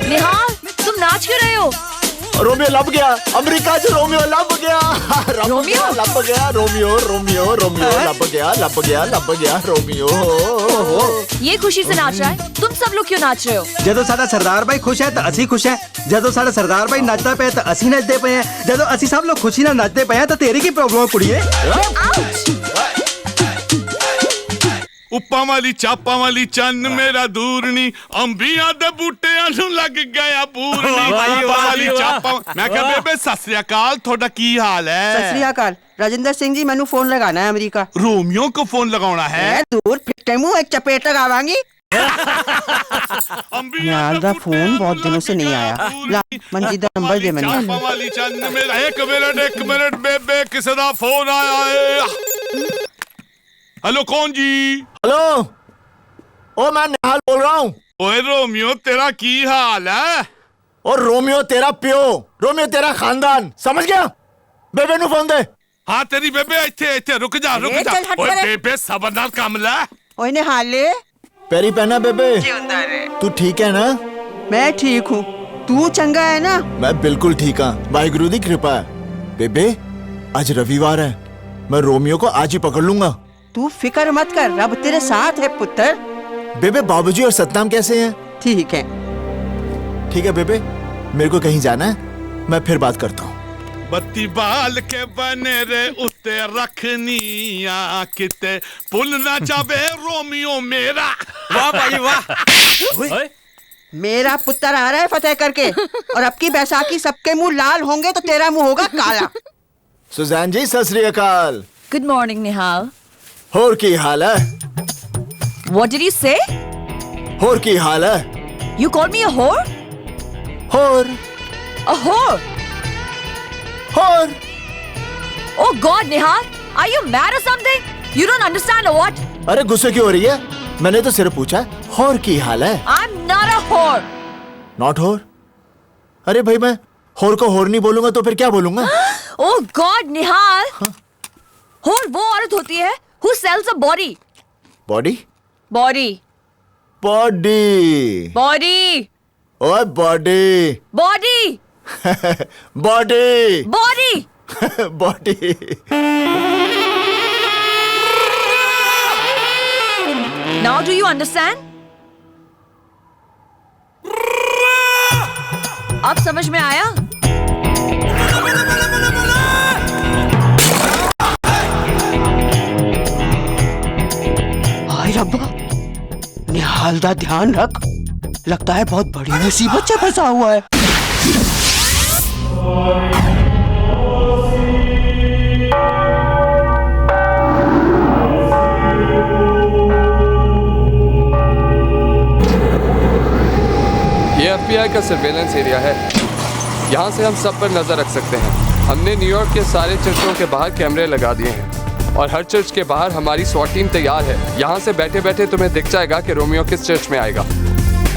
निहाल, तुम नाच क्यों रहे हो? रोमियो लब गया, अमेरिका से रोमियो लब गया, रोमियो लब गया, रोमियो रोमियो रोमियो लब गया, लब गया, लब गया, रोमियो। ये खुशी से नाच रहा है, तुम सब लोग क्यों नाच रहे हो? जदों साडा सरदार भाई खुश है तो असी खुश है, जदों साडा सरदार भाई नचदा पे तो असी नचदे पे हैं, जदों असी सब लोग खुशी नाल नचदे पे हैं तो तेरी की प्रॉब्लम है कुड़िए? उप्पा वाली चापा वाली चन्न मेरा दूरनी, अंबिया दे बूटियां नूं लग गया पूरनी। उप्पा वाली चापा, मैं कहा बेबे सत श्री अकाल, थोड़ा की हाल है? सत श्री अकाल, राजेंद्र सिंह जी, मैनू फोन लगाना है अमेरिका। रोमियो को फोन लगाना है? दूर फिटे मुंह एक चपेट लगावांगी। निहाल दा फोन बहुत दिनों से नहीं आया। ला मंजी दा नंबर दे मैनू। चापा वाली चन्न मेरा, एक मिनट बेबे किसे दा फोन आया है? हेलो, कौन जी? हेलो, ओ मैं निहाल बोल रहा हूँ। ओए रोमियो, तेरा की हाल है? और रोमियो तेरा प्यो, रोमियो तेरा खानदान, समझ गया? बेबे नु फोन दे। हाँ तेरी बेबे इत्थे रुक जा, रुक जा। ओए बेबे सबर नाल काम लै। ओए निहाले, पैरी पहना बेबे। तू ठीक है ना? मैं ठीक हूँ, तू चंगा है ना? मैं बिल्कुल ठीक हाँ, वाहिगुरु दी कृपा है। बेबे आज रविवार है, मैं रोमियो को आज ही पकड़ लूंगा। तू फिक्र मत कर, रब तेरे साथ है पुत्र। बेबे बाबूजी और सतनाम कैसे हैं? ठीक है। ठीक है बेबे, मेरे को कहीं जाना है, मैं फिर बात करता हूँ। बत्ती बाल के बने रे उत्ते रखनिया, किते पुल ना जावे रोमियो मेरा। वाह भाई वाह। मेरा पुत्र आ रहा है फतेह करके, और अब की बैसाखी सबके मुंह लाल होंगे तो तेरा मुंह होगा काला। सुजान जी सत श्री अकाल। Good morning, Nihal. होर की हाल है? What did you say? होर की हाल है? You called me a whore? होर। A whore? होर। Oh God, Nihal, are you mad or something? You don't understand or what? अरे गुस्से क्यों हो रही है? मैंने तो सिर्फ पूछा होर की हाल है। I'm not a whore. Not होर? अरे भाई मैं होर को होर नहीं बोलूंगा तो फिर क्या बोलूंगा? Oh God, Nihal. होर वो औरत होती है who sells a body. Body? Body. Body. Body. ओए body. Body. Body. Body. Body. Now do you understand? अब समझ में आया? हाय रब्बा, निहाल दा ध्यान रख, लगता है बहुत बड़ी मुसीबत से फंसा हुआ है। ये FBI का सर्वेलेंस एरिया है, यहाँ से हम सब पर नजर रख सकते हैं। हमने न्यूयॉर्क के सारे चर्चों के बाहर कैमरे लगा दिए हैं। और हर चर्च के बाहर हमारी SWAT टीम तैयार है। यहाँ से बैठे बैठे तुम्हें दिख जाएगा कि रोमियो किस चर्च में आएगा।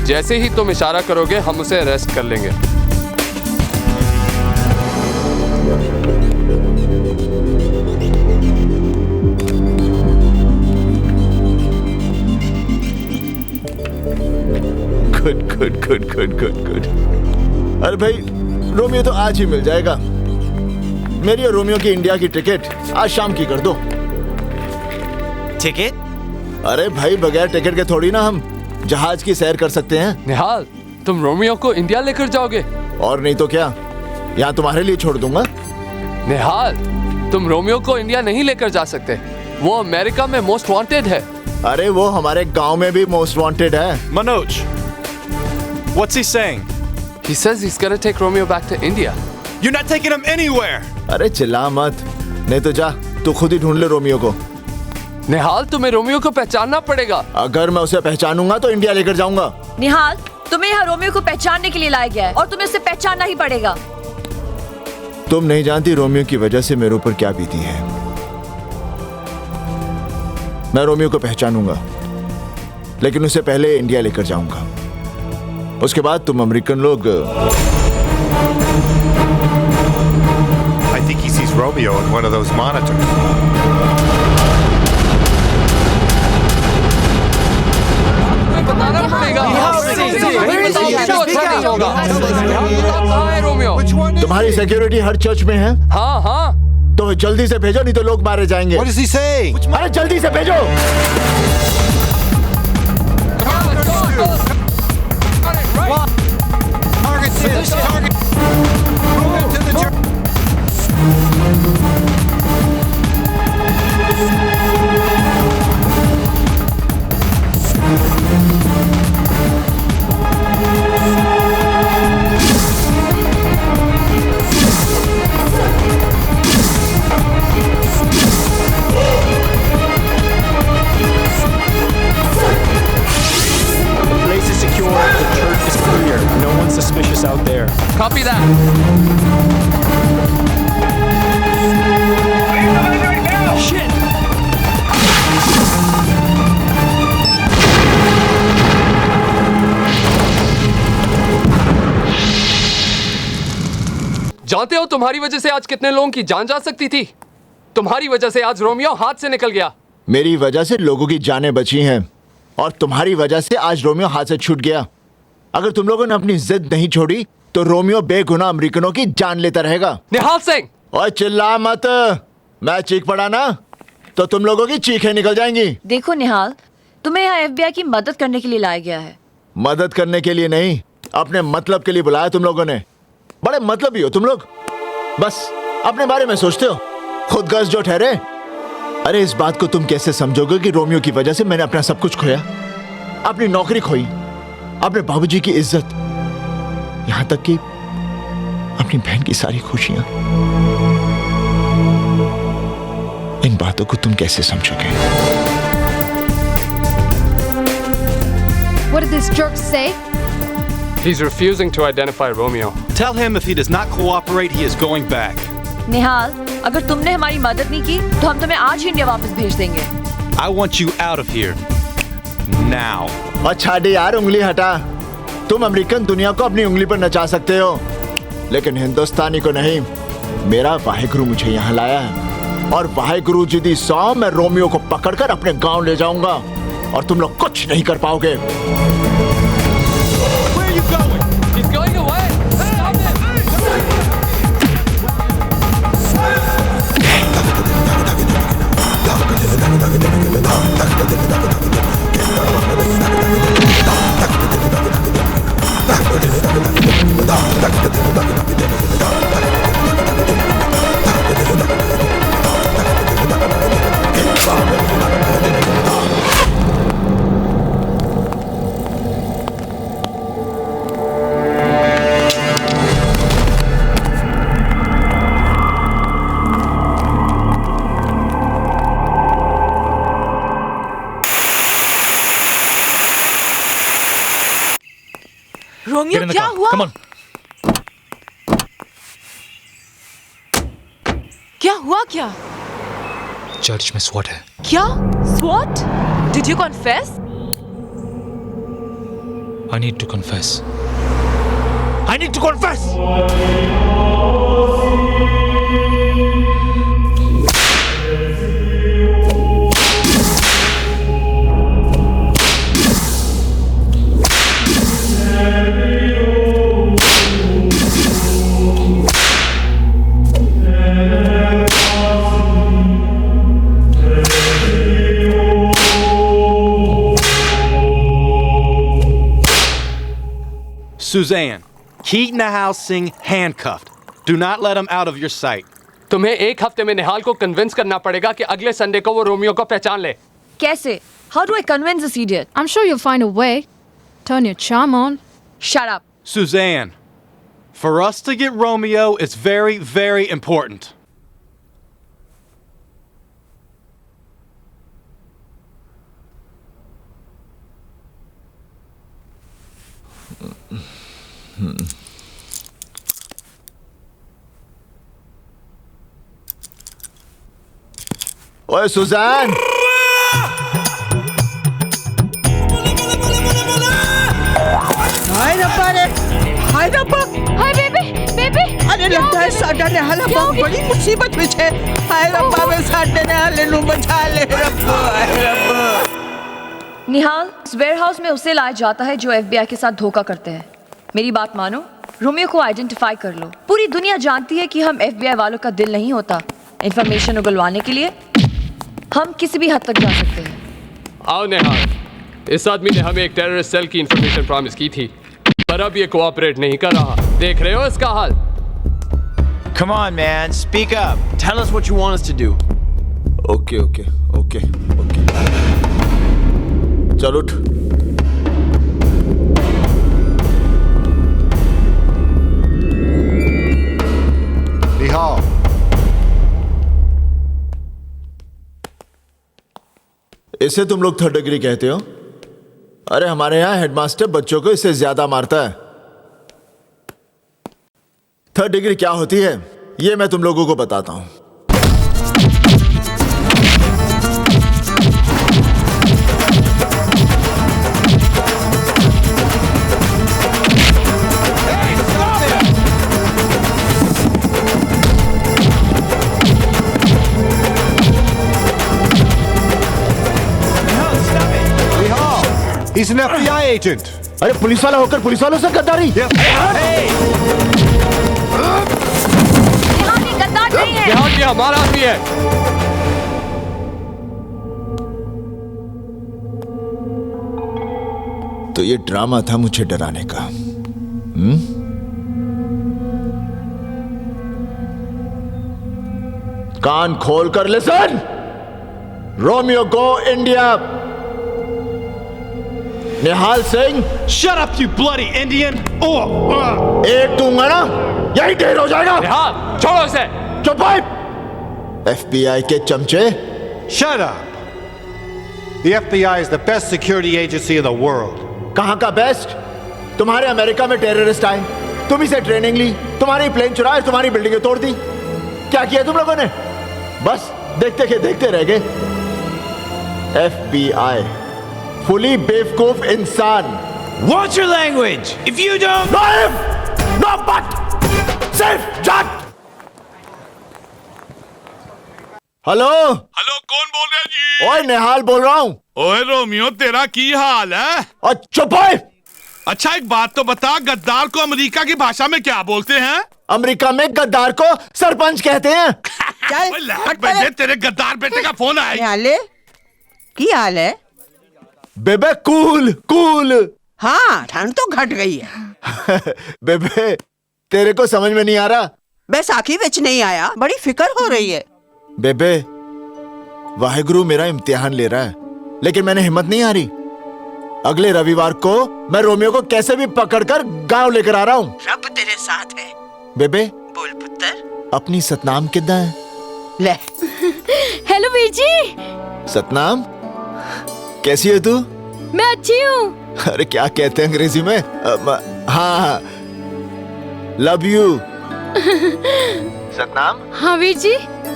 जैसे ही तुम इशारा करोगे हम उसे अरेस्ट कर लेंगे। गुड। अरे भाई, रोमियो तो आज ही मिल जाएगा। मेरी और रोमियो की इंडिया की टिकट आज शाम की कर दो। टिकट? अरे भाई, बगैर टिकट के थोड़ी ना हम जहाज की सैर कर सकते हैं। निहाल, तुम रोमियो को इंडिया लेकर जाओगे? और नहीं तो क्या, यहाँ तुम्हारे लिए छोड़ दूंगा। निहाल, तुम रोमियो को इंडिया नहीं लेकर जा सकते। वो अमेरिका में मोस्ट वांटेड है। अरे वो हमारे गांव में भी मोस्ट वांटेड है। Manoj, what's he saying? He says he's gonna take Romeo back to India. You're not taking him anywhere. अरे चिल्ला मत, नहीं तो जा तू खुद ही ढूंढ ले रोमियो को। निहाल, तुम्हें रोमियो को पहचानना पड़ेगा। अगर मैं उसे पहचानूंगा तो इंडिया लेकर जाऊंगा। निहाल, तुम्हें यहाँ रोमियो को पहचानने के लिए लाया गया है और तुम्हें उसे पहचानना ही पड़ेगा। तुम नहीं जानती रोमियो की वजह से मेरे ऊपर क्या बीती है। मैं रोमियो को पहचानूंगा, लेकिन उससे पहले इंडिया लेकर जाऊंगा। उसके बाद तुम अमेरिकन लोग। I think he sees Romeo in one of those monitors. बताना पड़ेगा। तुम्हारी सिक्योरिटी हर चर्च में है? हाँ हाँ। तो जल्दी से भेजो, नहीं तो लोग मारे जाएंगे। What does he say? अरे जल्दी से भेजो। Suspicious out there. Copy that. Shit! जानते हो तुम्हारी वजह से आज कितने लोगों की जान जा सकती थी? तुम्हारी वजह से आज रोमियो हाथ से निकल गया। मेरी वजह से लोगों की जानें बची हैं और तुम्हारी वजह से आज रोमियो हाथ से छूट गया। अगर तुम लोगों ने अपनी जिद नहीं छोड़ी तो रोमियो बेगुनाह अमेरिकनों की जान लेता रहेगा। निहाल सिंह! ओए चिल्ला मत, मैं चीख पड़ा ना तो तुम लोगों की चीखें निकल जाएंगी। देखो निहाल, तुम्हें यहाँ FBI की मदद करने के लिए लाया गया है। मदद करने के लिए नहीं, अपने मतलब के लिए बुलाया तुम लोगों ने। बड़े मतलबी हो तुम लोग, बस अपने बारे में सोचते हो, खुदगर्ज जो ठहरे। अरे इस बात को तुम कैसे समझोगे कि रोमियो की वजह से मैंने अपना सब कुछ खोया, अपनी नौकरी खोई, अपने बाबूजी की इज्जत, यहां तक कि अपनी बहन की सारी खुशियां। इन बातों को तुम कैसे समझोगे? What did this jerk say? He's refusing to identify Romeo. Tell him if he does not cooperate, he is going back. निहाल, अगर तुमने हमारी मदद नहीं की तो हम तुम्हें आज ही इंडिया वापस भेज देंगे। I want you out of here. Now. अच्छा दे यार, उंगली हटा। तुम अमेरिकन दुनिया को अपनी उंगली पर नचा सकते हो, लेकिन हिंदुस्तानी को नहीं। मेरा वाहेगुरु मुझे यहाँ लाया है और वाहेगुरु जी दी सौ मैं रोमियो को पकड़कर अपने गांव ले जाऊंगा और तुम लोग कुछ नहीं कर पाओगे। Where are you going? He's going away. Stop him. Romeo, क्या हुआ? Come on. क्या हुआ क्या? चर्च में स्वॉट है। क्या? SWAT? Did you confess? I need to confess. I need to confess! Suzanne, keep Nihal Singh handcuffed. Do not let him out of your sight. तुम्हें एक हफ्ते में निहाल को कन्विंस करना पड़ेगा कि अगले संडे को वो रोमियो को पहचान ले। कैसे? How do I convince this idiot? I'm sure you'll find a way. Turn your charm on. Shut up. Suzanne, for us to get Romeo, it's very, very important. ओए सुजान, हाय रब्बा रे, हाय रब्बा, हाय बेबी, बेबी। अरे लगता है साडा ने हाल बहुत बड़ी मुसीबत में है। हाय रब्बा में साडे ने हाल नु बचा ले रब्बा, हाय रब्बा। निहाल, इस वेयरहाउस में उसे लाया जाता है जो FBI के साथ धोखा करते हैं। मेरी बात मानो, रोमियो को आइडेंटिफाई कर लो। पूरी दुनिया जानती है कि हम FBI वालों का दिल नहीं होता। इंफॉर्मेशन उगलवाने के लिए हम किसी भी हद तक जा सकते हैं। आओ निहाल, इस आदमी ने हमें एक टेररिस्ट सेल की इंफॉर्मेशन प्रॉमिस की थी, पर अब ये कोऑपरेट नहीं कर रहा। देख रहे हो इसका हाल? Come on, man. Speak up. Tell us what you want us to do. Okay okay okay okay, चल उठ। Nihal, इसे तुम लोग थर्ड डिग्री कहते हो? अरे हमारे यहाँ हेडमास्टर बच्चों को इससे ज्यादा मारता है। थर्ड डिग्री क्या होती है ये मैं तुम लोगों को बताता हूं। he's an FBI agent. अरे पुलिस वाला होकर पुलिस वालों से गद्दारी? गद्दार नहीं है। यहाँ भी हमारा आदमी है। तो ये ड्रामा था मुझे डराने का। कान खोल कर listen. Romeo go India. Nihal Singh. Shut up, you bloody Indian! एक दूंगा ना यही ढेर हो जाएगा। निहाल, छोड़ो इसे। चुप भाई। FBI के चमचे। Shut up. The FBI is the best security agency in the world. कहां का बेस्ट? तुम्हारे अमेरिका में टेररिस्ट आए, तुम इसे ट्रेनिंग ली, तुम्हारी प्लेन चुराए, तुम्हारी बिल्डिंगें तोड़ दी। क्या किया तुम लोगों ने? बस देखते रह गए। FBI फुली बेवकूफ इंसान। Watch your language. If you don't, no if, no but, सिर्फ जट। हेलो कौन बोल रहे जी? ओए निहाल बोल रहा हूँ। ओए रोमियो, तेरा की हाल है? और चुप है। अच्छा एक बात तो बता, गद्दार को अमेरिका की भाषा में क्या बोलते हैं? अमेरिका में गद्दार को सरपंच कहते हैं। बेटे, तेरे गद्दार बेटे का फोन आया। की हाल है? बेबे कूल। हाँ, ठंड तो घट गई है। बेबे तेरे को समझ में नहीं आ रहा? बैसाखी बिच नहीं आया, बड़ी फिक्र हो रही है। बेबे वाहिगुरु मेरा इम्तिहान ले रहा है, लेकिन मैंने हिम्मत नहीं हारी। अगले रविवार को मैं रोमियो को कैसे भी पकड़कर गांव लेकर आ रहा हूँ। रब तेरे साथ है। बेबे बोल पुत्र। अपनी सतनाम कितना है? ले। हेलो वीर जी। सतनाम कैसी है तू? मैं अच्छी हूँ। अरे क्या कहते हैं अंग्रेजी में? हाँ लव यू। सतनाम। हाँ वीर जी।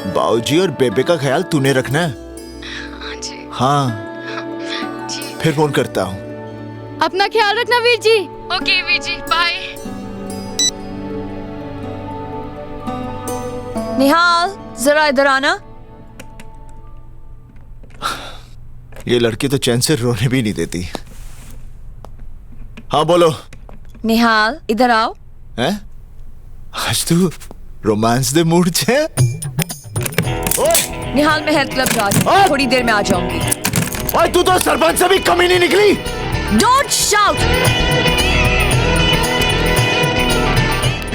बाऊजी और बेबे का ख्याल तूने रखना है। हाँ फिर फोन करता हूँ। अपना ख्याल रखना वीर जी। Okay Veer ji, bye. निहाल जरा इधर आना। ये लड़की तो चैन से रोने भी नहीं देती। हाँ बोलो। निहाल इधर आओ। हैं? आज तू रोमांस दे मूड छे? निहाल मैं हेल्थ क्लब जा रही हूँ, थोड़ी देर में आ जाऊंगी। ओए तू तो सरपंच से भी कमी नहीं निकली। Don't shout.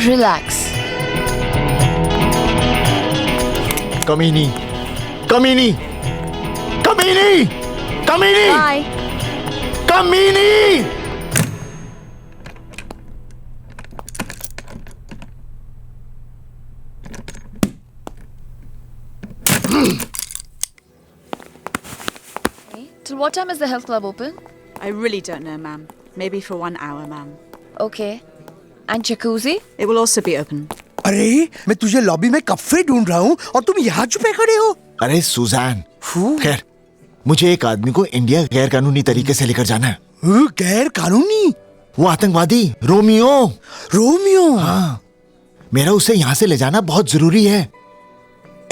Relax. कमीनी, कमीनी, कमीनी, कमीनी, Bye. कमीनी। Till what time is the health club open? I really don't know, ma'am. Maybe for 1 hour, ma'am. Okay. And jacuzzi? It will also be open. अरे मैं तुझे लॉबी में कब से ढूंढ रहा हूँ और तुम यहाँ छुपे खड़े हो। अरे सुजान, खैर मुझे एक आदमी को इंडिया गैर कानूनी तरीके से लेकर जाना है। गैर कानूनी? वो आतंकवादी रोमियो। रोमियो? हाँ, मेरा उसे यहाँ से ले जाना बहुत जरूरी है।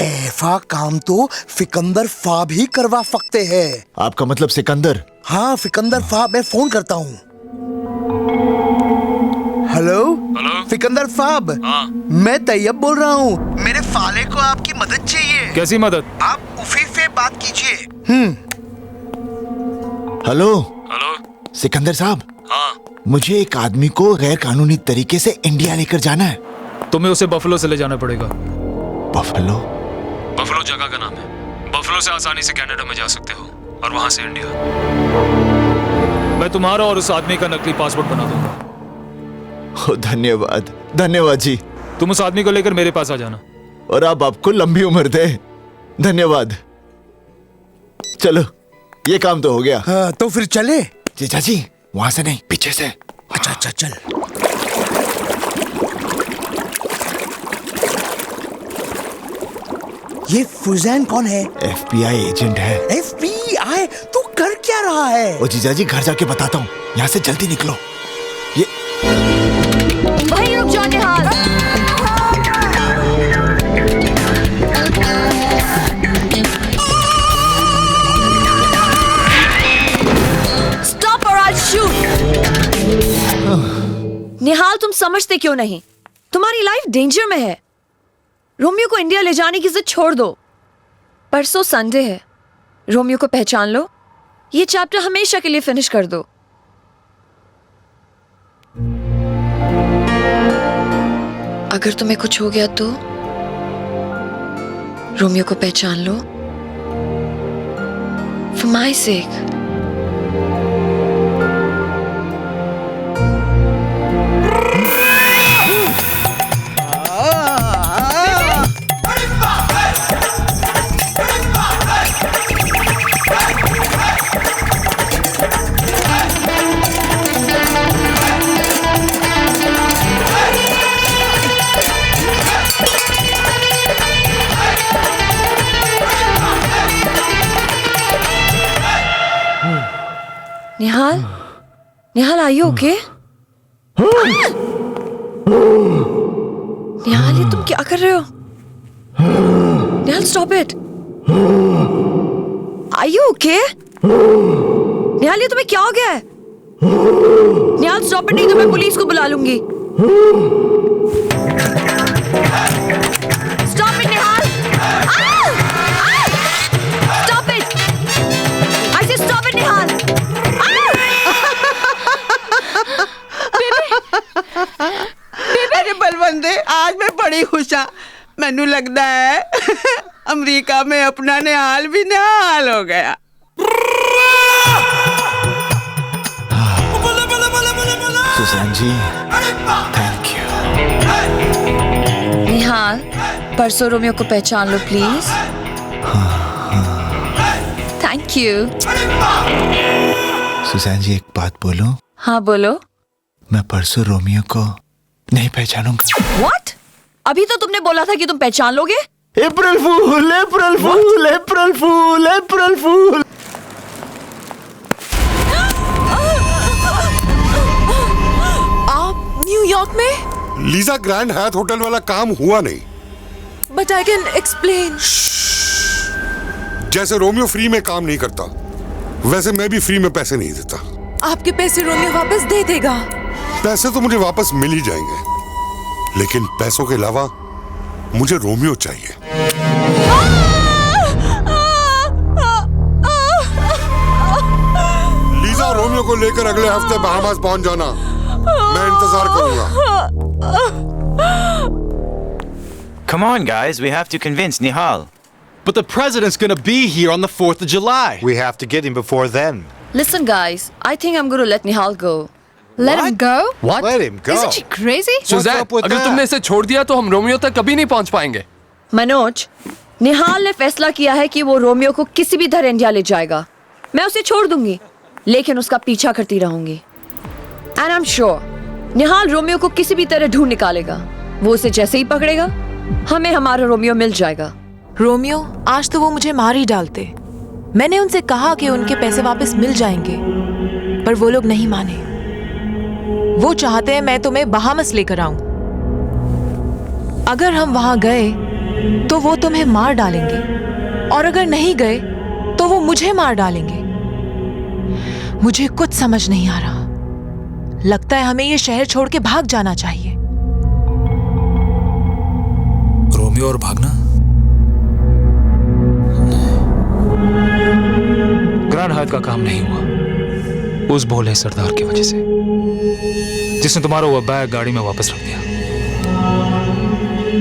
ऐसा काम तो फिकंदर फा भी करवा सकते हैं। आपका मतलब सिकंदर? हाँ फिकंदर फा, मैं फोन करता हूँ। हेलो फिकंदर फाब। हाँ। मैं तैयब बोल रहा हूँ। मेरे फाले को आपकी मदद चाहिए। कैसी मदद? आप उफी से बात कीजिए। हेलो हेलो सिकंदर साहब। हाँ। मुझे एक आदमी को गैर कानूनी तरीके से इंडिया लेकर जाना है। तुम्हें उसे बफलो से ले जाना पड़ेगा। बफलो? बफलो जगह का नाम है। बफलो से आसानी से कनाडा में जा सकते हो और वहां से इंडिया। मैं तुम्हारा और उस आदमी का नकली पासपोर्ट बना दूंगा। धन्यवाद, धन्यवाद जी। तुम उस आदमी को लेकर मेरे पास आ जाना। और आप आपको लंबी उम्र दे। धन्यवाद। चलो ये काम तो हो गया। हाँ, तो फिर चले। जीजा जी वहां से नहीं, पीछे से। अच्छा अच्छा चल। ये फुजैन कौन है? FBI एजेंट है। FBI? तू कर क्या रहा है? ओ जीजा जी घर जाके बताता हूँ, यहाँ से जल्दी निकलो। ये वहीं रुक जाओ निहाल। Stop or I'll shoot. निहाल तुम समझते क्यों नहीं? तुम्हारी लाइफ डेंजर में है। रोमियो को इंडिया ले जाने की जिद छोड़ दो। परसों संडे है। रोमियो को पहचान लो। ये चैप्टर हमेशा के लिए फिनिश कर दो। अगर तुम्हें कुछ हो गया तो रोमियो को पहचान लो। For my sake. Nihal, Nihal are you okay? निहाल ये तुम क्या कर रहे हो? निहाल stop it. Are you okay? निहाल ये तुम्हें क्या हो गया है? निहाल stop it, नहीं तो मैं पुलिस को बुला लूंगी। Stop it Nihal! Stop it! I say stop it निहाल! अरे बलवंदे आज मैं बड़ी खुश हाँ। मैनू लगता है अमेरिका में अपना निहाल भी निहाल हो गया। Sujan ji thank you. निहाल परसों रोमियो को पहचान लो please. Thank you. Sujan ji एक बात बोलूं? हाँ बोलो। मैं परसों रोमियो को नहीं पहचानूंगा। What? अभी तो तुमने बोला था कि तुम पहचान लोगे। अप्रैल फूल, अप्रैल फूल, अप्रैल फूल, अप्रैल फूल। आप न्यूयॉर्क में? लीजा ग्रैंड हयात होटल वाला काम हुआ नहीं। But I can explain. जैसे रोमियो फ्री में काम नहीं करता, वैसे मैं भी फ्री में पैसे नहीं देता। आपके पैसे रोमियो वापस दे देगा। पैसे तो मुझे वापस मिल ही जाएंगे, लेकिन पैसों के अलावा मुझे रोमियो चाहिए। लीजा, रोमियो को लेकर अगले हफ्ते बहामास पहुंच जाना। मैं इंतजार करूंगा। Come on, guys. We have to convince Nihal. But the president's gonna be here on the 4th of July. We have to get him before then. Listen, guys, I think I'm going to let Nihal go. Let him go? What? Let him go. Isn't she crazy? Suzanne, अगर तुमने इसे छोड़ दिया तो हम Romeo तक कभी नहीं पहुंच पाएंगे। मनोज, निहाल ने फैसला किया है कि वो रोमियो को किसी भी तरह इंडिया ले जाएगा। मैं उसे छोड़ दूंगी, लेकिन उसका पीछा करती रहूंगी। And I am sure Nihal Romeo को किसी भी तरह ढूंढ निकालेगा। वो उसे जैसे ही पकड़ेगा, हमें हमारा रोमियो मिल जाएगा। रोमियो, आज तो वो मुझे मार ही डालते। मैंने उनसे कहा कि उनके पैसे वापस मिल जाएंगे, पर वो लोग नहीं माने। वो चाहते हैं मैं तुम्हें बहामस लेकर आऊं। अगर हम वहां गए तो वो तुम्हें मार डालेंगे, और अगर नहीं गए तो वो मुझे मार डालेंगे। मुझे कुछ समझ नहीं आ रहा। लगता है हमें ये शहर छोड़ के भाग जाना चाहिए। रोमियो और भागना? ग्रैंड हयात का काम नहीं हुआ उस भोले सरदार की वजह से, जिसने तुम्हारा वो बैग गाड़ी में वापस रख दिया।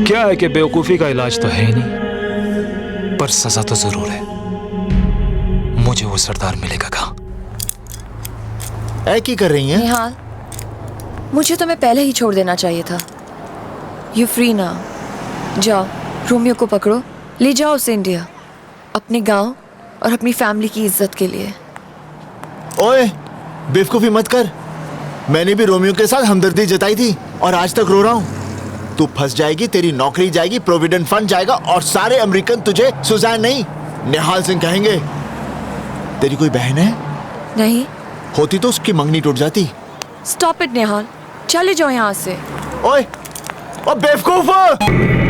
क्या है कि बेवकूफी का इलाज तो है ही नहीं, पर सजा तो जरूर है। मुझे वो सरदार मिलेगा कहाँ? ऐ की कर रही हैं? निहाल, मुझे तुम्हें पहले ही छोड़ देना चाहिए था। यू फ्री ना। जाओ, रोमियो को पकड़ो, ले जाओ उसे इंडिया, अपने गांव और अपनी फैमिली की इज्जत के लिए। ओए, बेवकूफी मत कर। मैंने भी रोमियो के साथ हमदर्दी जताई थी और आज तक रो रहा हूं। तू फंस जाएगी, तेरी नौकरी जाएगी, प्रोविडेंट फंड जाएगा और सारे अमेरिकन तुझे सुजैन नहीं, निहाल सिंह कहेंगे। तेरी कोई बहन है? नहीं। होती तो उसकी मंगनी टूट जाती। स्टॉप इट निहाल, चले जाओ यहाँ से। ओए, ओ बेवकूफ!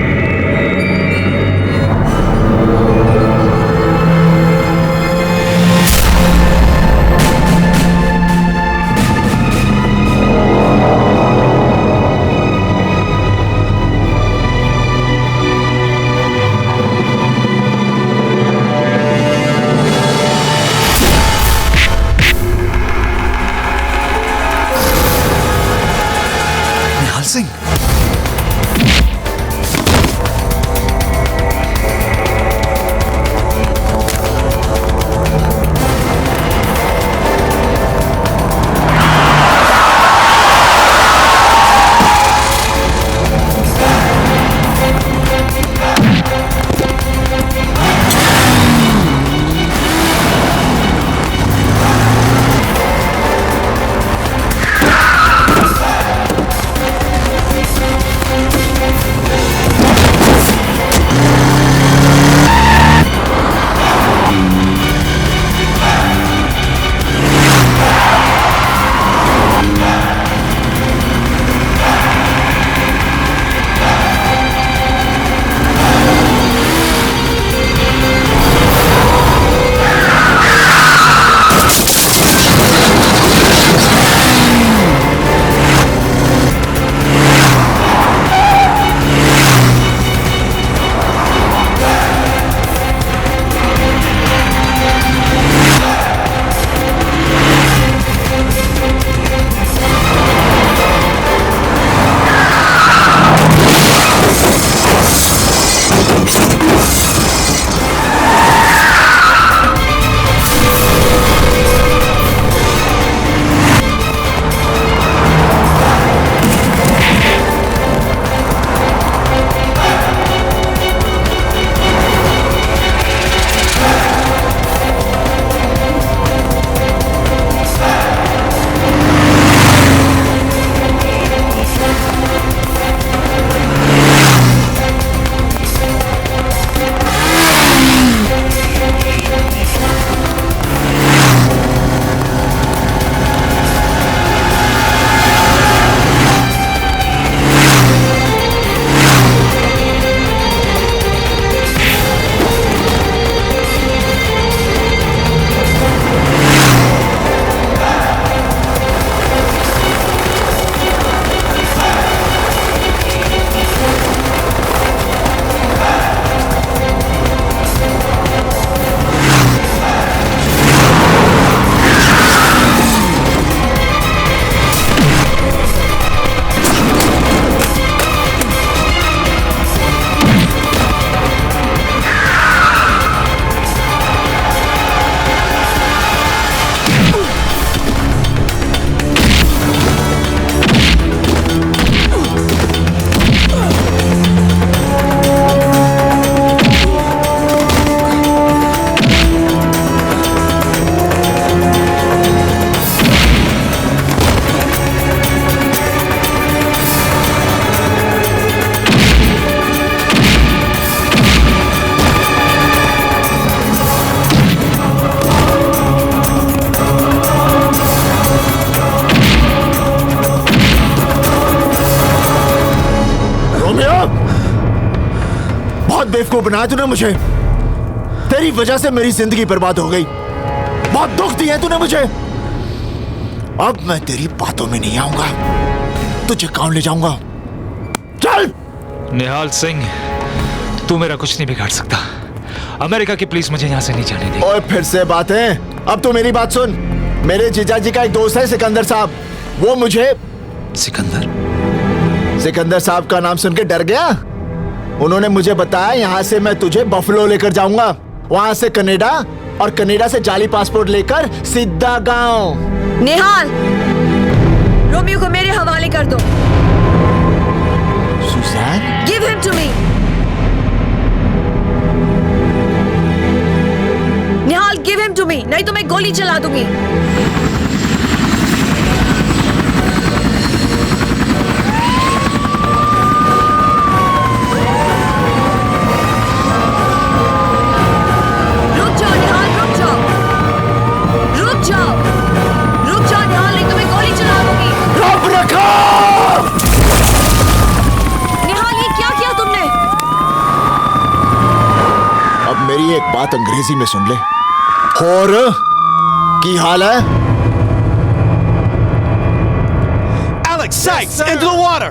बेवकूफ बनाया तूने मुझे। तेरी वजह से मेरी जिंदगी बर्बाद हो गई। बहुत दुख दिया तूने मुझे। अब मैं तेरी बातों में नहीं आऊंगा, तुझे कौन ले जाऊंगा। चल। निहाल सिंह, तू मेरा कुछ नहीं बिगाड़ सकता। अमेरिका की पुलिस मुझे यहाँ से नहीं जाने देगी। और फिर से बातें। अब तू मेरी बात सुन। मेरे जीजा जी का एक दोस्त है सिकंदर साहब, वो मुझे सिकंदर साहब का नाम सुन के डर गया। उन्होंने मुझे बताया यहाँ से मैं तुझे बफलो लेकर जाऊंगा, वहां से कनाडा, और कनाडा से जाली पासपोर्ट लेकर सीधा गांव। निहाल, रोमियो को मेरे हवाले कर दो। Suzanne, give him to me. Nihal, give him to me, नहीं तो मैं गोली चला दूंगी। मेरी एक बात अंग्रेजी में सुन ले। और की हाल है? Alex Sykes, into the water!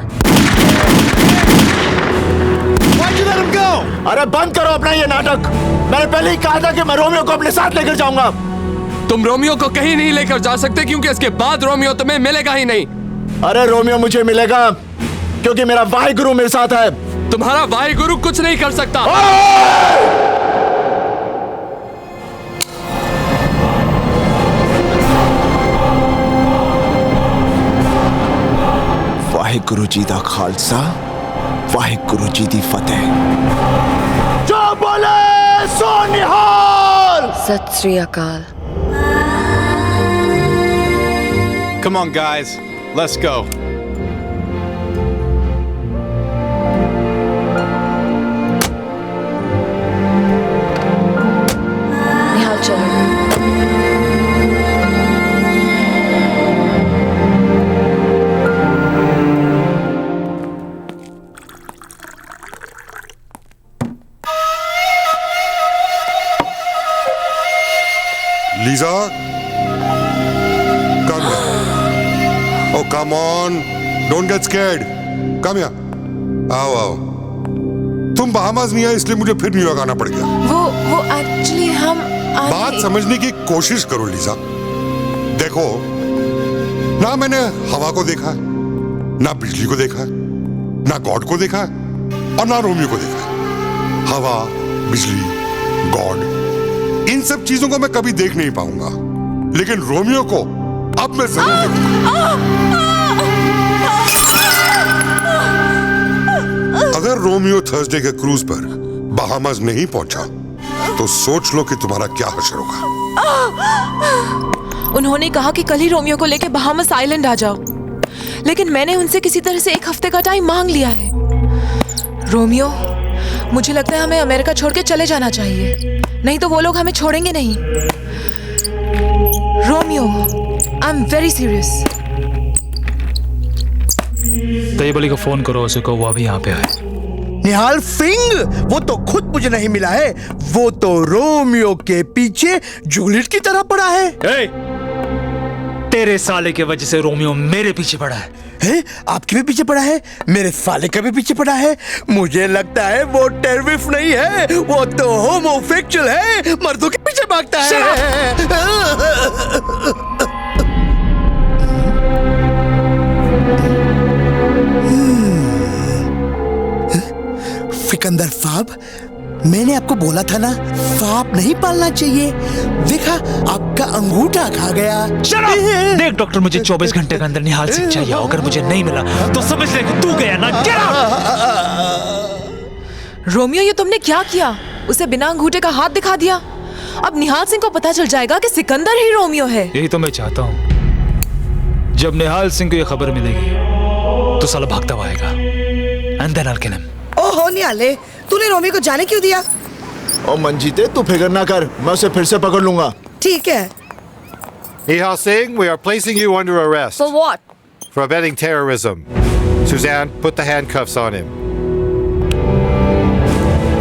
Why'd you let him go? अरे बंद करो अपना ये नाटक। मैंने पहले ही कहा था कि मैं रोमियो को अपने साथ लेकर जाऊंगा। तुम रोमियो को कहीं नहीं लेकर जा सकते, क्योंकि इसके बाद रोमियो तुम्हें मिलेगा ही नहीं। अरे रोमियो मुझे मिलेगा, क्योंकि मेरा वाहिगुरु मेरे साथ है। तुम्हारा वाहिगुरु कुछ नहीं कर सकता। वाहिगुरु जी दा खालसा, वाहिगुरु जी दी फतेह। जो बोले सो निहाल। सत श्री अकाल। Come on, guys. Let's go. निहाल चलो। Lisa, come here. Oh, come on. Don't get scared. Come here. आओ। तुम बहामास नहीं आए इसलिए मुझे फिर न्यूयॉर्क आना पड़ गया। वो एक्चुअली हम बात समझने की कोशिश करो लीजा। देखो, ना मैंने हवा को देखा है, ना बिजली को देखा है, ना गॉड को देखा है, और ना रोमियो को देखा है। हवा, बिजली, गॉड, इन सब चीजों को मैं कभी देख नहीं पाऊंगा, लेकिन रोमियो को अब मैं जरूर देखूंगा। अगर रोमियो थर्सडे के क्रूज पर बहामास नहीं पहुंचा, तो सोच लो कि तुम्हारा क्या हश्र होगा। उन्होंने कहा कि कल ही रोमियो को लेकर बहामास आइलैंड आ जाओ, लेकिन मैंने उनसे किसी तरह से 1 हफ्ते का टाइम मांग लिया है। रोमियो, मुझे लगता है हमें अमेरिका छोड़ के चले जाना चाहिए, नहीं तो वो लोग हमें छोड़ेंगे नहीं। Romeo, I am very serious. Tayyab को फोन करो, उसे कहो वो अभी यहाँ पे आए। निहाल सिंह, वो तो खुद मुझे नहीं मिला है, वो तो रोमियो के पीछे जूलियट की तरह पड़ा है। तेरे साले के वजह से रोमियो मेरे पीछे पड़ा है। आपके भी पीछे पड़ा है, मेरे साले का भी पीछे पड़ा है। मुझे लगता है वो टेररिस्ट नहीं है, वो तो होमोसेक्सुअल है, मर्दों के पीछे भागता है। सिकंदर साहब, मैंने आपको बोला था ना, सांप नहीं पालना चाहिए। देखा, आपका अंगूठा खा गया। देख डॉक्टर, मुझे 24 घंटे के अंदर निहाल सिंह चाहिए। अगर मुझे नहीं मिला तो समझ ले कि तू गया ना। रोमियो, ये तुमने क्या किया? उसे बिना अंगूठे का हाथ दिखा दिया। अब निहाल सिंह को पता चल जाएगा कि सिकंदर ही रोमियो है। यही तो मैं चाहता हूँ। जब निहाल सिंह को ये खबर मिलेगी तो साला भागता हुआ आएगा। And then I'll kill him. ओहो निहाले, तूने रोमियो को जाने क्यों दिया? ओ मंजीते, तू फिक्र ना कर, मैं उसे फिर से पकड़ लूंगा। ठीक है। Nihal Singh, we are placing you under arrest. For what? For abetting terrorism. Suzanne, put the handcuffs on him.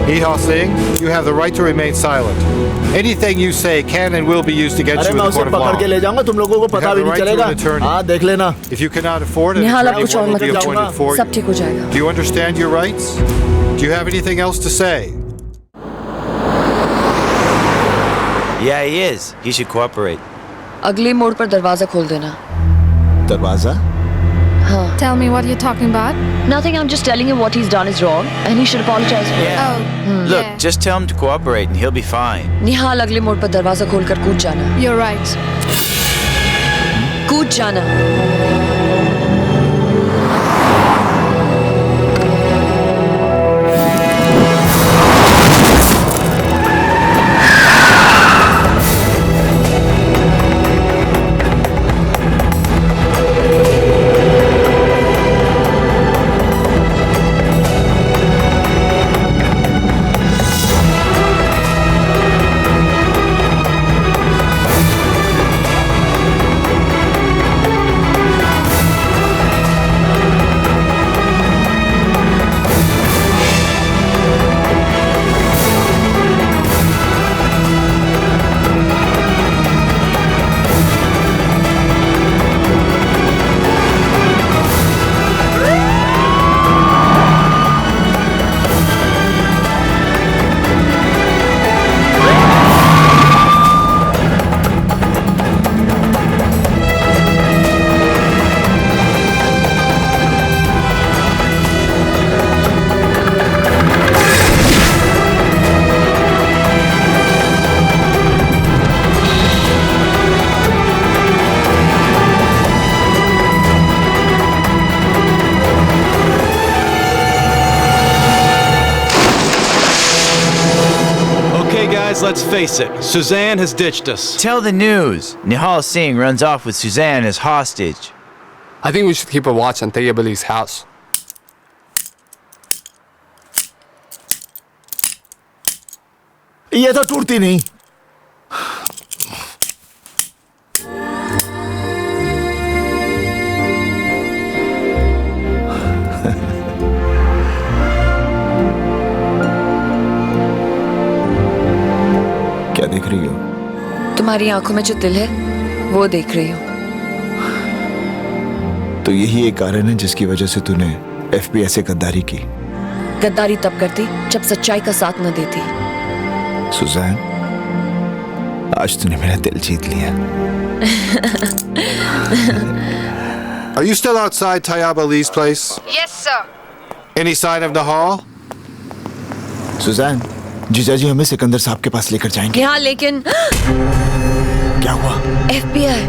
Nihal Singh, you have the right to remain silent. Anything you say can and will be used against you in मैं the उसे court of law. पकड़ के ले जाऊंगा, तुम लोगों को You पता have भी the नहीं right to चलेगा। an attorney. हाँ, देख लेना। If you cannot afford an निहाल, अब attorney, कुछ और one will मत be कीजिए। appointed for सब you. ठीक हो जाएगा। Do you understand your rights? Do you have anything else to say? Yeah, he is. He should cooperate. अगले मोड़ पर दरवाजा खोल देना। दरवाजा? हाँ। Tell me what you're talking about. Nothing. I'm just telling him what he's done is wrong, and he should apologize for it. Look, just tell him to cooperate and he'll be fine. निहाल, अगले मोड़ पर दरवाजा खोलकर कूद जाना। You're right. कूद जाना। Let's face it, Suzanne has ditched us. Tell the news. Nihal Singh runs off with Suzanne as hostage. I think we should keep a watch on Tayyab Ali's house. ये तो टूटती नहीं। क्या देख रही हो? तुम्हारी आंखों में जो दिल है, वो देख रही हूँ। तो यही एक कारण है जिसकी वजह से तूने FBI से गद्दारी की। गद्दारी तब करती जब सच्चाई का साथ न देती। सुजैन, आज तूने मेरा दिल जीत लिया। Are you still outside Tayyab Ali's place? Yes, sir. Any sign of Nihal? Suzanne, जीजा जी हमें सिकंदर साहब के पास लेकर जाएंगे। यहाँ लेकिन क्या हुआ? FBI।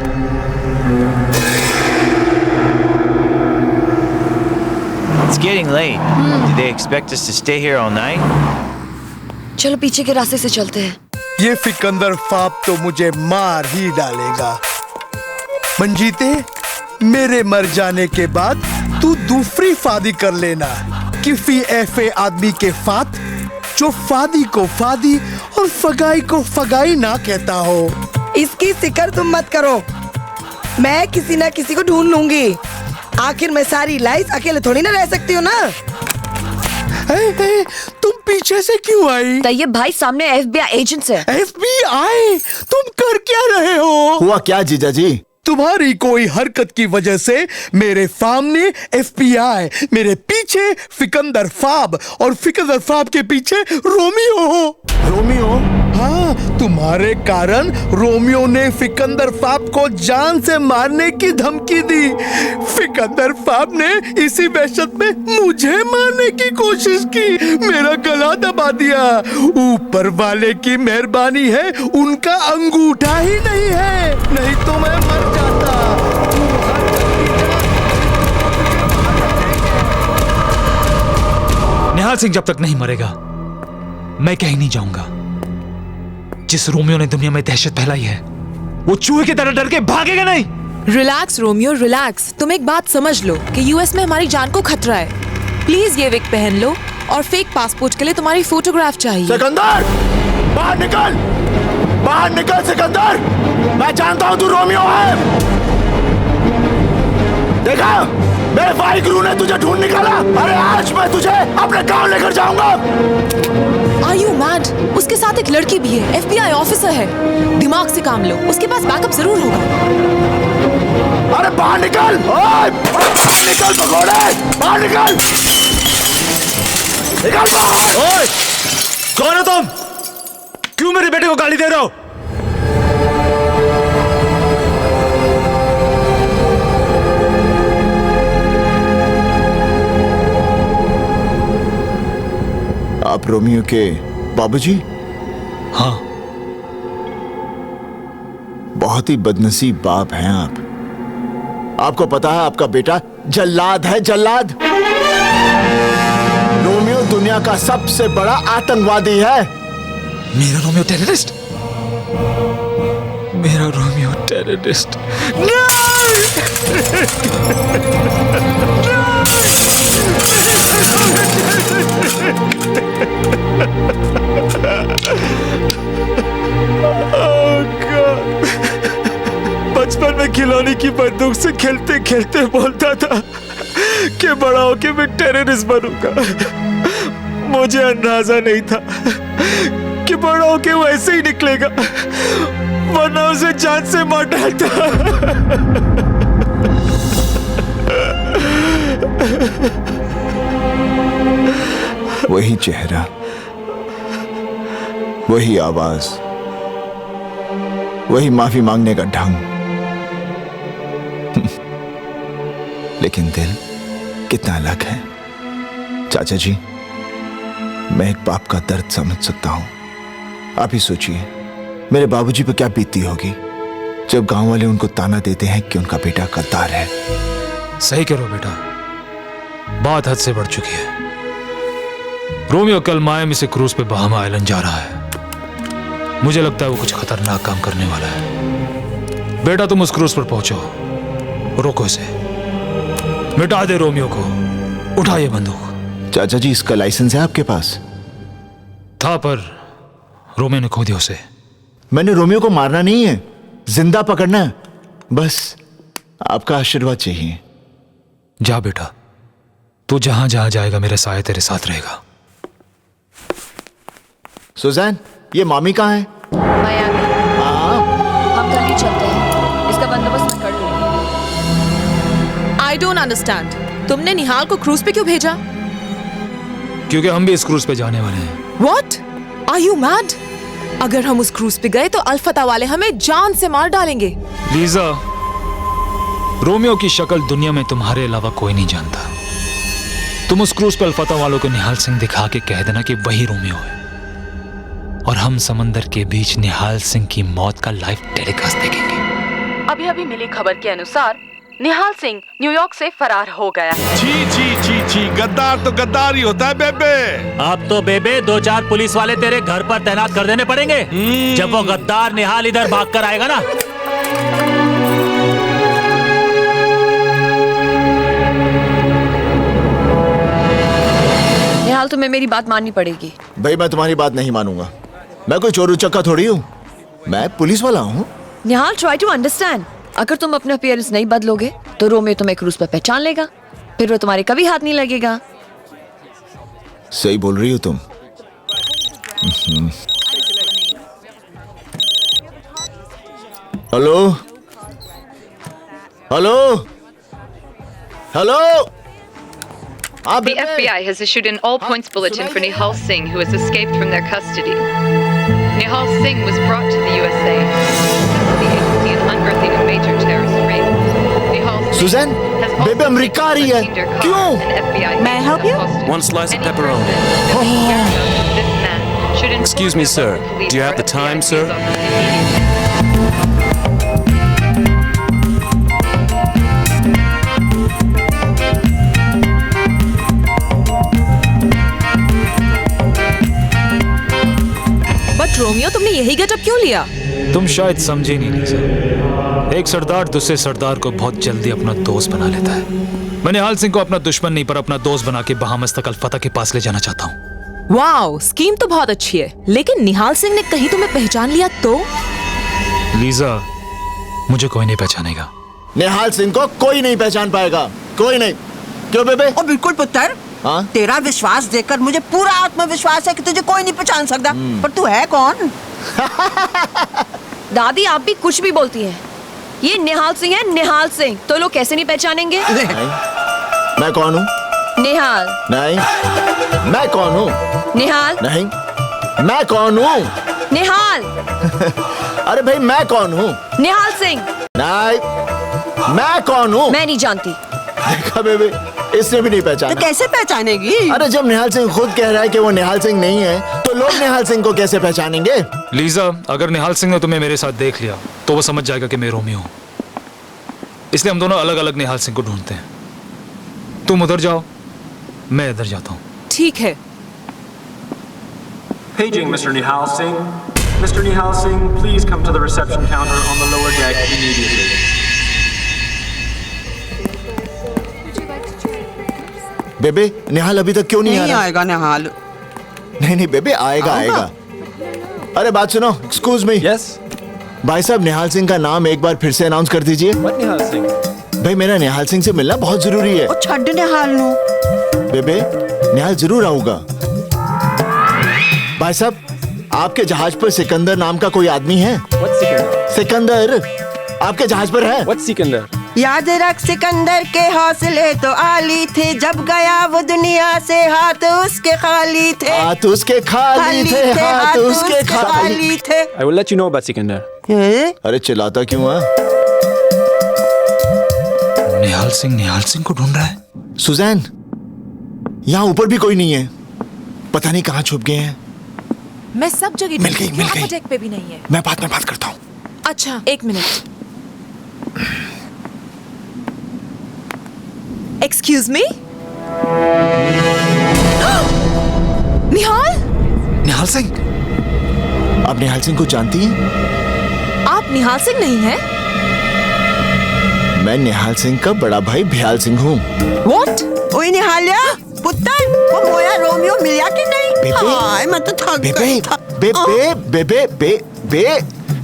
It's getting late. Do they expect us to stay here all night? चलो पीछे के रास्ते से चलते हैं। ये फिकंदर फाप तो मुझे मार ही डालेगा। मंजीते, मेरे मर जाने के बाद तू दूसरी फादी कर लेना। किसी ऐसे आदमी के साथ जो फादी को फादी और फगाई को फगाई ना कहता हो। इसकी फिक्र तुम मत करो, मैं किसी ना किसी को ढूंढ लूंगी। आखिर मैं सारी लाइफ अकेले थोड़ी ना रह सकती हूँ ना। तुम पीछे से क्यों आई? तैयब भाई सामने FBI एजेंट्स है। FBI? तुम कर क्या रहे हो? हुआ क्या जीजा जी? तुम्हारी कोई हरकत की वजह से मेरे सामने FBI, मेरे पीछे फिकंदर फाब और फिकंदर फाब के पीछे रोमियो। रोमियो? हाँ, तुम्हारे कारण रोमियो ने फिकंदर फाब को जान से मारने की धमकी दी। फिकंदर फाब ने इसी वहशत में मुझे मारने की कोशिश की, मेरा गला दबा दिया। ऊपर वाले की मेहरबानी है, उनका अंगूठा ही नहीं है, नहीं तो मैं मर जाता। निहाल सिंह जब तक नहीं मरेगा, मैं कहीं नहीं जाऊंगा। जिस रोमियो ने दुनिया में दहशत फैलाई है, वो चूहे की तरह डर के भागेगा नहीं। Relax Romeo, relax. तुम एक बात समझ लो कि यूएस में हमारी जान को खतरा है। प्लीज ये विग पहन लो और फेक पासपोर्ट के लिए तुम्हारी फोटोग्राफ चाहिए। सिकंदर, बाहर निकल, बाहर निकल सिकंदर। मैं जानता हूँ तू रोमियो है। देखा, मेरे भाई गुरु ने तुझे ढूंढ निकाला। अरे आज मैं तुझे अपने गांव लेकर जाऊंगा। Are you mad? उसके साथ एक लड़की भी है, FBI ऑफिसर है। दिमाग से काम लो, उसके पास बैकअप जरूर होगा। अरे बाहर निकल! ओए! बाहर निकल भगोड़े! बाहर निकल! निकल बाहर! ओए! कौन हो तुम? क्यों मेरे बेटे को गाली दे रहे हो? आप रोमियो के बाबूजी? हाँ। बहुत ही बदनसीब बाप हैं आप। आपको पता है आपका बेटा जल्लाद है, जल्लाद। रोमियो दुनिया का सबसे बड़ा आतंकवादी है। मेरा रोमियो टेररिस्ट? मेरा रोमियो टेररिस्ट? बचपन में खिलौने की बंदूक से खेलते खेलते बोलता था कि बड़ा होके मैं टेररिस्ट बनूंगा। मुझे अंदाजा नहीं था कि बड़ा होके वो ऐसे ही निकलेगा, वरना उसे जान से मार डालता। वही चेहरा, वही आवाज, वही माफी मांगने का ढंग, लेकिन दिल कितना अलग है। चाचा जी, मैं एक बाप का दर्द समझ सकता हूं। आप ही सोचिए मेरे बाबूजी पे क्या बीतती होगी जब गांव वाले उनको ताना देते हैं कि उनका बेटा गद्दार है। सही कह रहे हो बेटा, बात हद से बढ़ चुकी है। रोमियो कल मायामी से क्रूज पे बहामा आइलैंड जा रहा है। मुझे लगता है वो कुछ खतरनाक काम करने वाला है। बेटा तुम उस क्रूज पर पहुंचो, रोको इसे, मिटा दे रोमियो को, उठा ये बंदूक। चाचा जी, इसका लाइसेंस है आपके पास? था, पर रोमियो ने खो दिया उसे। मैंने रोमियो को मारना नहीं है, जिंदा पकड़ना है। बस आपका आशीर्वाद चाहिए। जा बेटा, तू जहां जहां जाएगा मेरे साया तेरे साथ रहेगा। सुजैन, ये मामी कहाँ है? मायामी। हम कल ही चलते हैं, इसका बंदोबस्त मैं कर लूंगी। I don't understand. तुमने निहाल को क्रूज पे क्यों भेजा? क्योंकि हम भी इस क्रूज पे जाने वाले हैं। What? Are you mad? अगर हम उस क्रूज पे गए तो अल्फता वाले हमें जान से मार डालेंगे। लीजा, रोमियो की शक्ल दुनिया में तुम्हारे अलावा कोई नहीं जानता। तुम उस क्रूज पे अल्फता वालों को निहाल सिंह दिखा के कह देना कि वही रोमियो है, और हम समंदर के बीच निहाल सिंह की मौत का लाइव टेलीकास्ट देखेंगे। अभी अभी मिली खबर के अनुसार निहाल सिंह न्यूयॉर्क से फरार हो गया है। छी छी छी छी, गद्दार तो गद्दार ही होता है बेबे। अब तो बेबे 2-4 पुलिस वाले तेरे घर पर तैनात कर देने पड़ेंगे जब वो गद्दार निहाल इधर भाग कर आएगा ना। निहाल, तुम्हें मेरी बात माननी पड़ेगी। भाई, मैं तुम्हारी बात नहीं मानूंगा। मैं कोई चोर उचक्का थोड़ी हूँ, मैं पुलिस वाला हूँ। निहाल, ट्राई टू अंडरस्टैंड। अगर तुम अपना अपीयरेंस नहीं बदलोगे तो रोमियो तुम्हें क्रूज पर पहचान लेगा, फिर वो तुम्हारे कभी हाथ नहीं लगेगा। सही बोल रही हो तुम। Hello hello hello. The FBI has issued an all-points bulletin for Nihal Singh, who has escaped from their custody. Nihal Singh was brought to the USA to the agency in unearthing a major terrorist ring. Nihal Singh Suzanne, बेबे America आ रही है। क्यों? May I help you? One slice of pepperoni. Excuse me, sir. Do you have the time, sir? But Romeo, तुमने यही getup क्यों लिया? तुम शायद समझे नहीं लीजा। एक सरदार दूसरे सरदार को बहुत जल्दी अपना दोस्त बना लेता है। मैं निहाल सिंह को अपना दुश्मन नहीं पर अपना दोस्त बना के बहामस तक अल्फता के पास ले जाना चाहता हूँ। वाओ, स्कीम तो बहुत अच्छी है, लेकिन निहाल सिंह ने कहीं तुम्हें पहचान लिया तो? लीजा, मुझे कोई नहीं पहचानेगा। निहाल सिंह को कोई नहीं पहचान पाएगा, कोई नहीं। क्यों बेबे? और बिल्कुल पुत्र, हाँ? तेरा विश्वास देखकर मुझे पूरा आत्मविश्वास है कि तुझे कोई नहीं पहचान सकता। पर तू है कौन? दादी आप भी कुछ भी बोलती हैं। ये निहाल सिंह है, निहाल सिंह। तो लोग कैसे नहीं पहचानेंगे? मैं कौन हूँ? निहाल। नहीं। मैं कौन हूँ? निहाल। नहीं। मैं कौन हूँ? निहाल। अरे भाई मैं कौन हूँ? निहाल सिंह। नहीं। मैं कौन हूँ? मैं नहीं जानती। देखा बेबे, इसने भी नहीं पहचाना। तो कैसे पहचानेगी? अरे जब निहाल सिंह खुद कह रहा है कि वो निहाल सिंह नहीं है, तो लोग निहाल सिंह को कैसे पहचानेंगे? लीजा, अगर निहाल सिंह ने तुम्हें मेरे साथ देख लिया तो वो समझ जाएगा कि मैं रोमियो हूँ। इसलिए हम दोनों अलग अलग निहाल सिंह को ढूंढते हैं। तुम उधर जाओ, मैं इधर जाता हूँ। ठीक है। Paging Mr. Nihal Singh. Mr. Nihal Singh, please come to the reception counter on the lower deck immediately. बेबे, निहाल अभी तक क्यों नहीं आ रहा? आएगा निहाल। नहीं बेबे, आएगा। अरे बात सुनो, एक्सक्यूज मी। यस भाई साहब, निहाल सिंह का नाम एक बार फिर से अनाउंस कर दीजिए। निहाल सिंह? भाई मेरा निहाल सिंह से मिलना बहुत जरूरी है। छड्ड निहाल नु। बेबे, निहाल जरूर आऊंगा। भाई साहब, आपके जहाज पर सिकंदर नाम का कोई आदमी है? सिकंदर आपके जहाज पर है? सिकंदर? याद रख सिकंदर के हौसले तो आली थे, जब गया वो दुनिया से हाथ उसके खाली थे। हाथ उसके खाली थे, हाथ उसके खाली थे। I will let you know about Sikandar. अरे चिल्लाता क्यों है? निहाल सिंह को ढूंढ रहा है। सुजैन, यहाँ ऊपर भी कोई नहीं है। पता नहीं कहाँ छुप गए हैं। मैं सब जगह मिल गई। डेक पे भी नहीं है। मैं बाद में बात करता हूँ। अच्छा, एक minute. Excuse me. Nihal Singh? आप निहाल सिंह को जानती हैं? आप निहाल सिंह नहीं हैं? मैं निहाल सिंह का बड़ा भाई भयाल सिंह हूँ। What? ओए निहालिया, पुत्र, वो मोया रोमियो मिला कि नहीं? हाय, मैं तो थक गई था।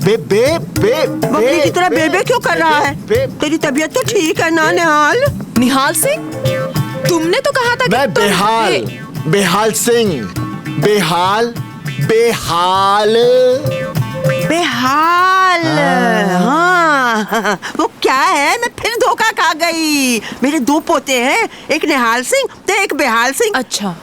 बकरी की तरह बेबे क्यों कर रहा है? तेरी तबीयत तो ठीक है ना निहाल? निहाल सिंह, तुमने तो कहा था कि मैं बेहाल सिंह। बेहाल। हाँ, वो क्या है? मैं फिर धोखा खा गई। मेरे दो पोते हैं, एक निहाल सिंह तो एक बेहाल सिंह। अच्छा,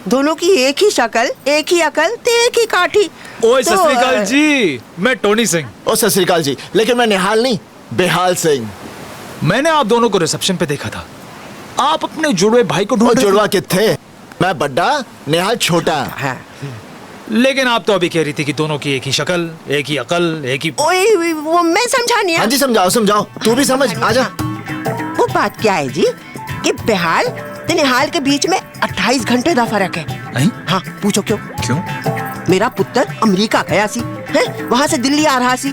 दोनों की एक ही शक्ल, एक ही अकल, तो एक ही काठी। ओए सत श्री अकाल जी, मैं टोनी सिंह। ओ सत श्री अकाल जी, लेकिन मैं निहाल नहीं, बेहाल सिंह। मैंने आप दोनों को रिसेप्शन पे देखा था। आप अपने जुड़वे भाई को ढूंढ रहे थे। जुड़वा कितने? मैं बड्डा, निहाल छोटा। लेकिन आप तो अभी कह रही थी कि दोनों की एक ही शक्ल, एक ही अकल, एक ही। ओए, वो मैं समझा नहीं। हाँ जी, समझाओ। तू भी समझ, आजा। वो बात क्या है जी कि बेहाल तो निहाल के बीच में 28 घंटे का फर्क है। हाँ, पूछो क्यों? मेरा पुत्र अमेरिका गया सी, है? वहाँ से दिल्ली आ रहा सी।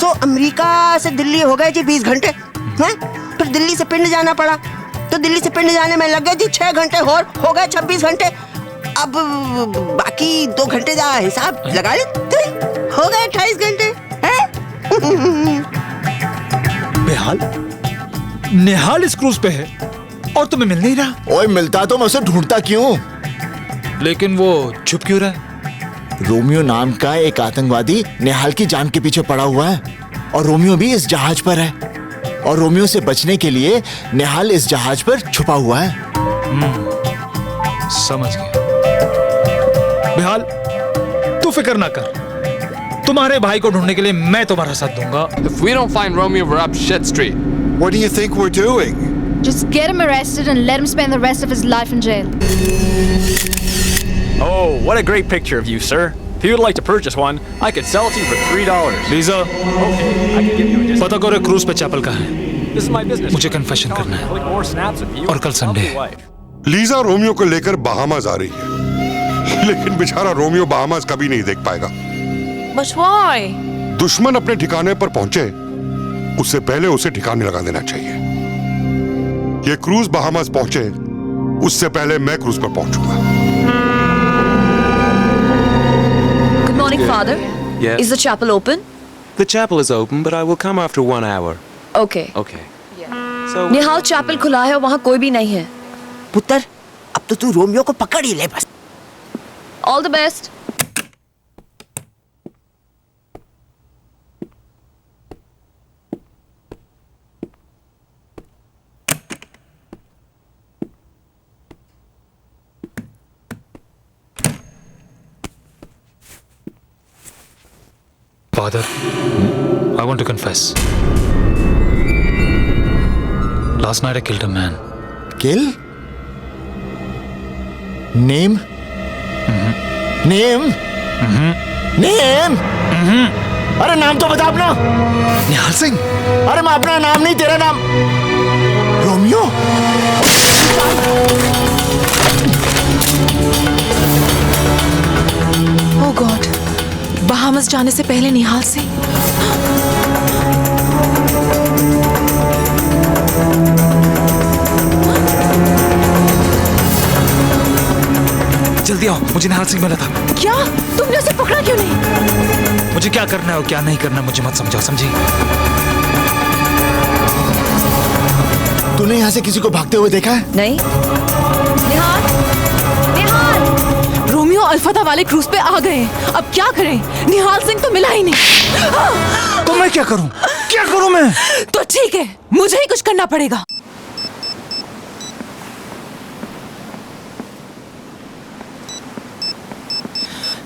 सो अमेरिका से दिल्ली हो गए जी 20 घंटे, हैं? फिर दिल्ली से पिंड जाना पड़ा, तो दिल्ली से पिंड जाने में लग गए जी 6 घंटे और हो गए 26 घंटे। अब बाकी 2 घंटे का हिसाब लगा ले, हो गए 28 घंटे। बेहाल, निहाल इस क्रूज पे है और तुम्हें मिल नहीं रहा। ओए, मिलता तो मैं उसे ढूंढता क्यों? लेकिन वो छुप क्यों रहा है? रोमियो नाम का एक आतंकवादी निहाल की जान के पीछे पड़ा हुआ है, और रोमियो भी इस जहाज पर है, और रोमियो से बचने के लिए निहाल इस जहाज पर छुपा हुआ है। समझ गया। बेहाल, तू फिक्र ना कर, तुम्हारे भाई को ढूंढने के लिए मैं तुम्हारा साथ दूंगा। If we don't find Romeo, we're up shit street. What do you think we're doing? Just get him arrested and let him spend the rest of his life in jail. Oh, what a great picture of you, sir. If you would like to purchase one, I could sell it to you for $3. Lisa, Okay, I can give you a discount. पता करो cruise पे chapel कहाँ है? This is my business. मुझे confession करना है। Click more snaps of you और कल संडे है। and your wife. Lisa Romeo को लेकर बहामास आ रही है, लेकिन बेचारा रोमियो बहामास कभी नहीं देख पाएगा। But why? दुश्मन अपने ठिकाने पर पहुंचे, उससे पहले उसे ठिकाने लगा देना चाहिए। ये क्रूज बहामास पहुंचे, उससे पहले मैं क्रूज पर पहुंचूंगा। Good morning, Father. Yes. Is the chapel open? The chapel is open, but I will come after 1 hour. Okay. Okay. So Nihal chapel खुला है और वहाँ कोई भी नहीं है। पुत्र, अब तो तू रोमियो को पकड़ ही ले बस। All the best. Father, I want to confess. Last night I killed a man. Kill? Name? Name? Name? अरे नाम तो बता अपना। निहाल सिंह। अरे मैं अपना नाम नहीं, तेरा नाम। रोमियो? Oh God, बहामस जाने से पहले निहाल सिंह। जल्दी आओ, मुझे निहाल सिंह मिला था। क्या? तुमने उसे पकड़ा क्यों नहीं? मुझे क्या करना है और क्या नहीं करना मुझे मत समझाओ, समझी? तूने यहाँ से किसी को भागते हुए देखा है? नहीं। निहाल, निहाल। रोमियो अल्फाता वाले क्रूज पे आ गए हैं। अब क्या करें? निहाल सिंह तो मिला ही नहीं। तो मैं क्या करूं? क्या करूं मैं? तो ठीक है, मुझे ही कुछ करना पड़ेगा।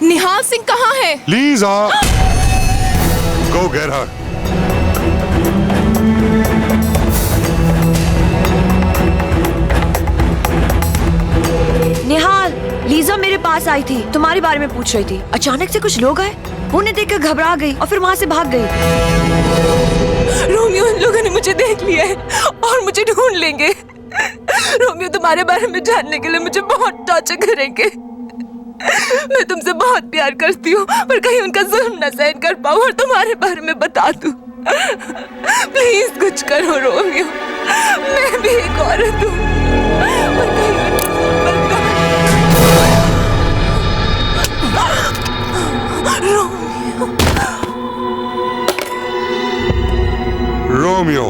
निहाल सिंह कहाँ है? Lisa, go get her. निहाल, लीजा मेरे पास आई थी, तुम्हारे बारे में पूछ रही थी। अचानक से कुछ लोग आए, उन्हें देखकर घबरा गई और फिर वहाँ से भाग गई। रोमियो, उन लोगों ने मुझे देख लिया है और मुझे ढूंढ लेंगे। रोमियो तुम्हारे बारे में जानने के लिए मुझे बहुत टॉर्चर करेंगे। मैं तुमसे बहुत प्यार करती हूँ, पर कहीं उनका जुल्म न सहन कर पाऊँ और तुम्हारे बारे में बता दूँ। प्लीज कुछ करो रोमियो, मैं भी एक औरत हूँ। Romeo.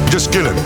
Just kill him.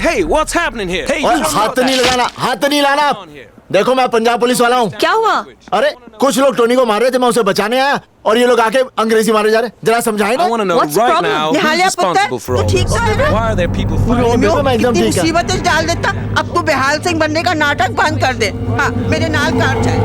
Hey, what's happening here? Hey, हाथ नहीं लगाना, हाथ नहीं लाना। देखो मैं पंजाब पुलिस वाला हूँ। क्या हुआ? अरे कुछ लोग टोनी को मार रहे थे, मैं उसे बचाने आया और ये लोग आके अंग्रेजी मारे जा रहे। जरा समझाए ना। I want to know right now who's responsible for all this. Why are there people fighting? कितनी मुसीबतें डाल देता। अब तू बेहाल सिंह बनने का नाटक बंद कर दे। हाँ, मेरे नाल कार चल।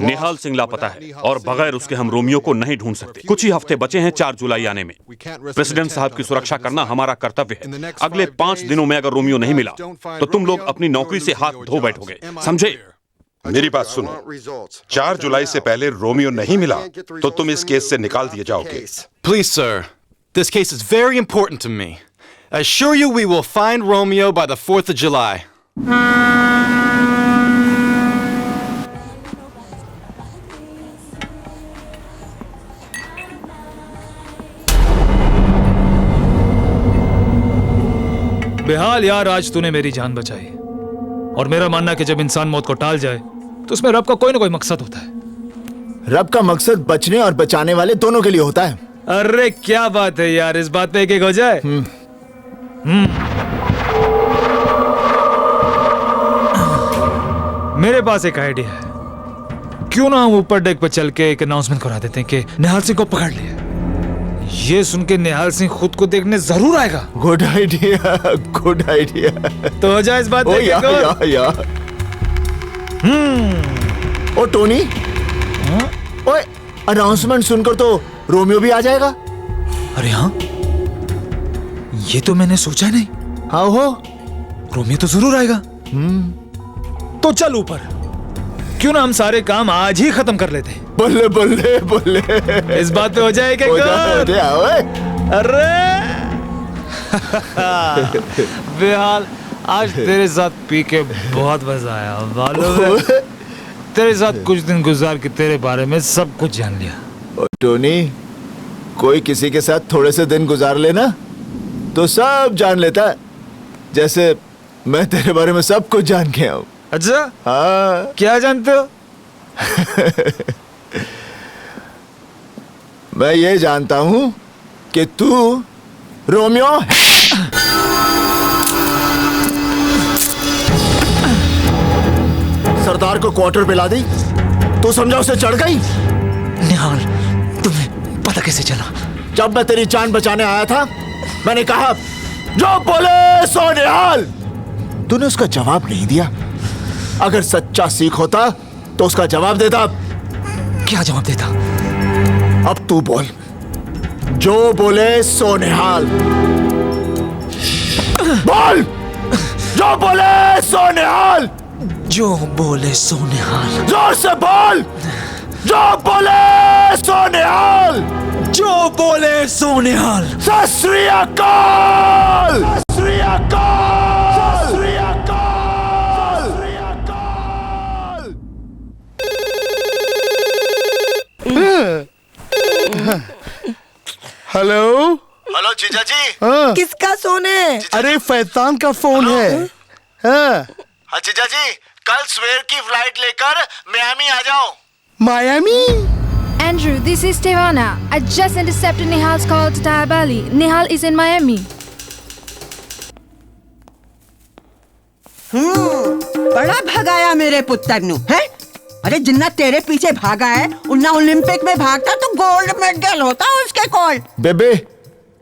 निहाल सिंह लापता है और बगैर उसके हम रोमियो को नहीं ढूंढ सकते। कुछ ही हफ्ते बचे हैं 4 जुलाई आने में। प्रेसिडेंट साहब की सुरक्षा करना हमारा कर्तव्य है। अगले 5 दिनों में अगर रोमियो नहीं मिला तो तुम लोग अपनी नौकरी से हाथ धो बैठोगे, समझे? मेरी बात सुनो, 4 जुलाई से पहले रोमियो नहीं मिला तो तुम इस केस से निकाल दिए जाओगे। Please, sir. This case is very important to me. I assure you we will find Romeo by the 4th of July. बेहाल यार, आज तूने मेरी जान बचाई। और मेरा मानना है कि जब इंसान मौत को टाल जाए तो उसमें रब का कोई ना कोई मकसद होता है। रब का मकसद बचने और बचाने वाले दोनों के लिए होता है। अरे क्या बात है यार, इस बात पे एक हो जाए। मेरे पास एक आइडिया है। क्यों ना हम ऊपर डेक पर चल के एक अनाउंसमेंट करा देते हैं कि निहाल सिंह को पकड़ लिया। ये सुन के निहाल सिंह खुद को देखने जरूर आएगा। Good idea, good idea. तो हो जाए इस बात पे। ओ टोनी, ओए अनाउंसमेंट सुनकर तो रोमियो भी आ जाएगा। अरे हाँ, ये तो मैंने सोचा नहीं। हाँ हो, रोमियो तो जरूर आएगा। तो चल ऊपर, क्यों ना हम सारे काम आज ही खत्म कर लेते। बल्ले बल्ले बल्ले, इस बात पे हो जाए क्या? अरे बेहाल, आज तेरे साथ पी के बहुत मजा आया। मालूम है, तेरे साथ कुछ दिन गुजार के तेरे बारे में सब कुछ जान लिया। टोनी, कोई किसी के साथ थोड़े से दिन गुजार लेना तो सब जान लेता है। जैसे मैं तेरे बारे में सब कुछ जान के आऊं। अच्छा, हाँ। क्या जानते हो? मैं ये जानता हूं कि तू रोमियो है। सरदार को क्वार्टर पे ला दी, तू समझा उसे चढ़ गई। निहाल, तुम्हें पता कैसे चला? जब मैं तेरी जान बचाने आया था, मैंने कहा जो बोले सो निहाल। तूने उसका जवाब नहीं दिया। अगर सच्चा सिख होता तो उसका जवाब देता। क्या जवाब देता? अब तू बोल, जो बोले सो निहाल। बोल, जो बोले सो निहाल। जो बोले सो निहाल। जोर से बोल, जो बोले सो निहाल। जो बोले सो निहाल। सत श्री अकाल, सत श्री अकाल, सत श्री अकाल, सत श्री अकाल। हेलो हेलो जीजा जी। हाँ। किसका फोन है? अरे फैतान का फोन है। हाँ। जीजा जी, कल सवेर की फ्लाइट लेकर मियामी आ जाओ। Miami? Andrew, this is Tehana. I just intercepted Nihal's call to Tahir Bali. Nihal is in Miami. बड़ा भगाया मेरे पुत्र नु है। अरे जिन्ना तेरे पीछे भागा है, उन्ना ओलंपिक में भागता तो गोल्ड मेडल होता उसके कॉल। बेबे,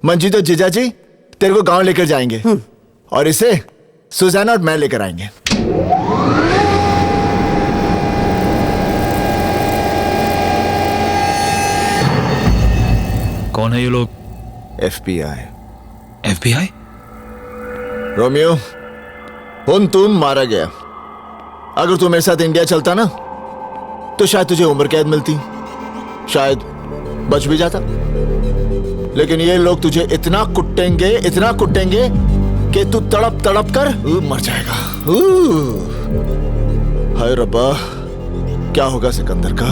मंजी तो जीजा जी तेरे को गांव लेकर जाएंगे और इसे सुजाना और मैं लेकर आएंगे। कौन है ये लोग? FBI। FBI? रोमियो, उन तुम मारा गया। अगर तू मेरे साथ इंडिया चलता ना तो शायद तुझे उम्र कैद मिलती, शायद बच भी जाता। लेकिन ये लोग तुझे इतना कुटेंगे कि तू तड़प तड़प कर मर जाएगा। हाय रब्बा, क्या होगा सिकंदर का?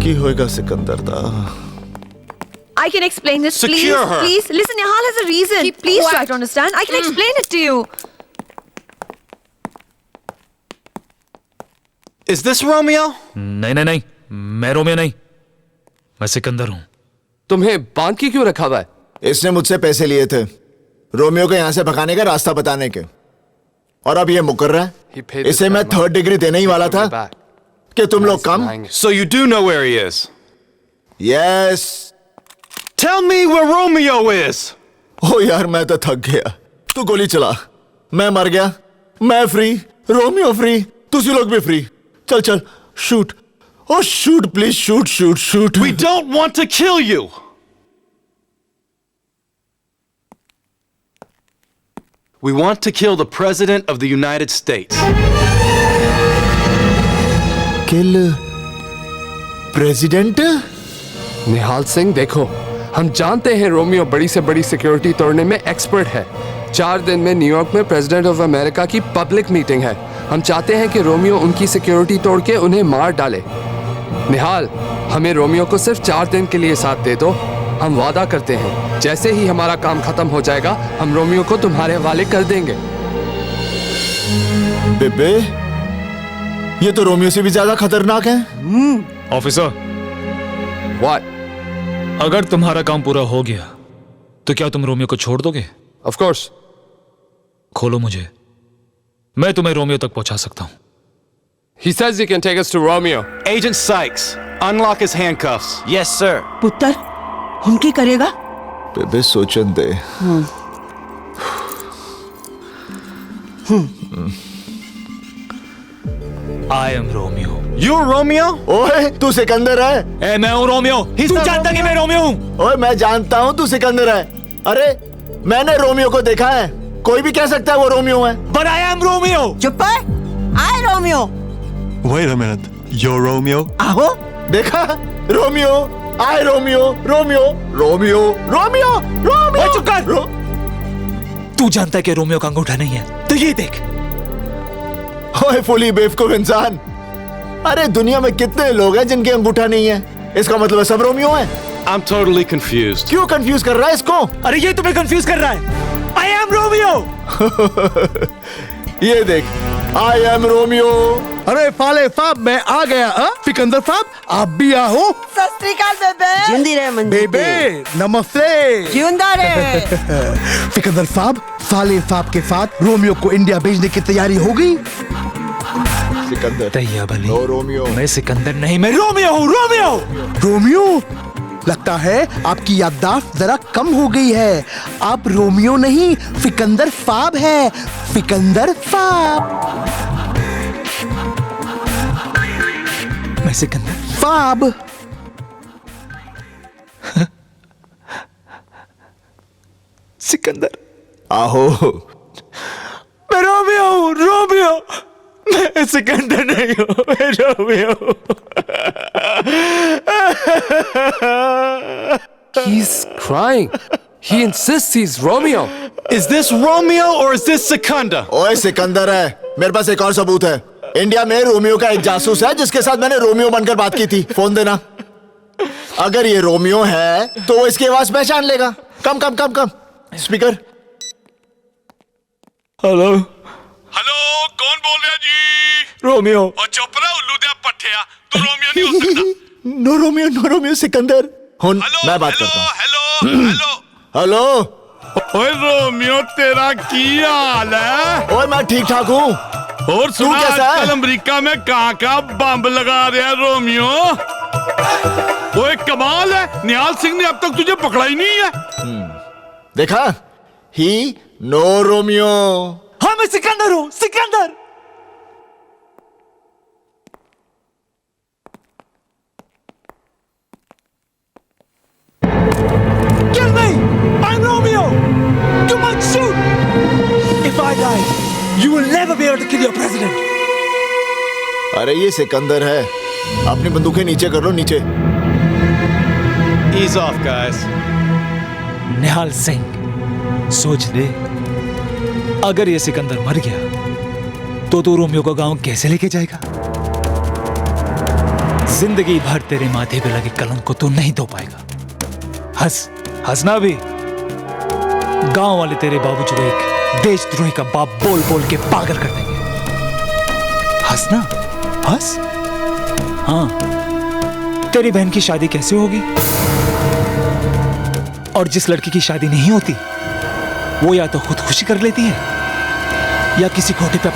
की होगा सिकंदर दा? I can explain this, please. Secure her. Please, listen, Nihal has a reason. Please try to understand. I can explain it to you. Is this Romeo? नहीं नहीं नहीं, मैं रोमियो नहीं, मैं सिकंदर हूँ। तुम्हें बांध के क्यों रखा हुआ है? इसने मुझसे पैसे लिए थे रोमियो को यहाँ से भगाने का रास्ता बताने के, और अब ये मुकर रहा है। इसे मैं 3rd डिग्री देने ही वाला था कि तुम लोग कम। So you do know where he is? Yes. Tell me where Romeo is. ओ यार, मैं तो थक गया। तू गोली चला, मैं मर गया, मैं फ्री, रोमियो फ्री, तुसी लोग भी फ्री। चल चल, shoot. Oh, shoot, please, shoot, shoot, shoot. We don't want to kill you. We want to kill the President of the United States. Kill President? निहाल सिंह, देखो, हम जानते हैं रोमियो बड़ी से बड़ी सिक्योरिटी तोड़ने में एक्सपर्ट है, 4 दिन में न्यूयॉर्क में प्रेसिडेंट ऑफ अमेरिका की पब्लिक मीटिंग है। हम चाहते हैं कि रोमियो उनकी सिक्योरिटी तोड़ के उन्हें मार डाले। निहाल, हमें रोमियो को सिर्फ 4 दिन के लिए साथ दे दो। हम वादा करते हैं जैसे ही हमारा काम खत्म हो जाएगा हम रोमियो को तुम्हारे हवाले कर देंगे। बेबे, ये तो रोमियो से भी ज्यादा खतरनाक है। Officer, what? अगर तुम्हारा काम पूरा हो गया तो क्या तुम रोमियो को छोड़ दोगे? Of course. खोलो मुझे, मैं तुम्हें रोमियो तक पहुंचा सकता हूं। He says he can take us to Romeo. Agent Sykes, unlock his handcuffs. Yes, sir. पुत्र, हम की करेगा? बेबे सोचन दे। I am Romeo. You're Romeo? ओए, तू सिकंदर है। ए, मैं हूं रोमियो। तू जानता कि मैं रोमियो हूं? ओए, मैं जानता हूं तू सिकंदर है। अरे, मैंने रोमियो को देखा है। कोई भी कह सकता है वो रोमियो है। But I am Romeo. चुप है। I Romeo. Wait a minute. You're Romeo? आहो, देखा? Romeo, I Romeo, Romeo, Romeo, Romeo, Romeo. चुप कर। तू जानता है कि रोमियो का अंगूठा नहीं है, तो ये देख। ओए फुली बेवकूफ इंसान। अरे दुनिया में कितने लोग हैं जिनके अंगूठा नहीं है? इसका मतलब है सब रोमियो हैं। I'm totally confused. क्यों कंफ्यूज कर रहा है इसको? अरे ये तुम्हें कंफ्यूज कर रहा है। I am Romeo. ये देख, I am Romeo. अरे फाले फाब, मैं आ गया। सिकंदर फाब, आप भी आओ। सत श्री अकाल बेबे। जिंदी रहे मंजिल बेबे, नमस्ते। जिंदा रहे। सिकंदर फाब, फाले फाब के साथ रोमियो को इंडिया भेजने की तैयारी हो गई। सिकंदर तैयाब अली। No Romeo. मैं सिकंदर नहीं, मैं रोमियो हूँ। रोमियो। रोमियो? लगता है आपकी याददाश्त जरा कम हो गई है। आप रोमियो नहीं, सिकंदर फाब है। सिकंदर फाब। मैं सिकंदर फाब। सिकंदर। आहो। मैं रोमियो हूँ। रोमियो। मैं सिकंदर नहीं हूँ, मैं रोमियो हूँ। He's crying. He insists he's Romeo. Is this Romeo or is this Sikandar? ओए सिकंदर है। मेरे पास एक और सबूत है। इंडिया में रोमियो का एक जासूस है जिसके साथ मैंने रोमियो बनकर बात की थी। फोन देना। अगर ये रोमियो है तो वो इसकी आवाज पहचान लेगा। कम कम कम कम। स्पीकर। हेलो। हेलो, कौन बोल रहा जी? रोमियो। और चुप रहा उल्लू दे पट्टिया। तू रोमियो नहीं हो सकता। No Romeo, no Romeo, Sikandar. मैं बात करता हूँ। Hello hello hello. ओए रोमियो, तेरा की हाल है? ओए मैं ठीक ठाक हूँ। और सुना कैसा है? आजकल अमेरिका में कहाँ बम लगा रहे हैं रोमियो? ओए कमाल है, निहाल सिंह ने अब तक तुझे पकड़ा ही नहीं है। देखा? ही नो रोमियो। हाँ, मैं सिकंदर हूँ। Sikandar. Kill me! I'm Romeo! You might shoot! If I die, you will never be able to kill your president. अरे ये सिकंदर है। अपनी बंदूकें नीचे कर लो, नीचे। Ease off, guys. निहाल सिंह, सोच ले, अगर ये सिकंदर मर गया तो तू रोमियो को गांव कैसे लेके जाएगा? जिंदगी भर तेरे माथे पे लगे कलंक को तू नहीं धो पाएगा। हंसना भी। गांव वाले तेरे बाबूजी को एक देशद्रोही का बाप बोल बोल के पागल कर देंगे। हंसना, हंस। हाँ, तेरी बहन की शादी कैसे होगी? और जिस लड़की की शादी नहीं होती वो या तो खुदकुशी कर लेती है या किसी खोटे पे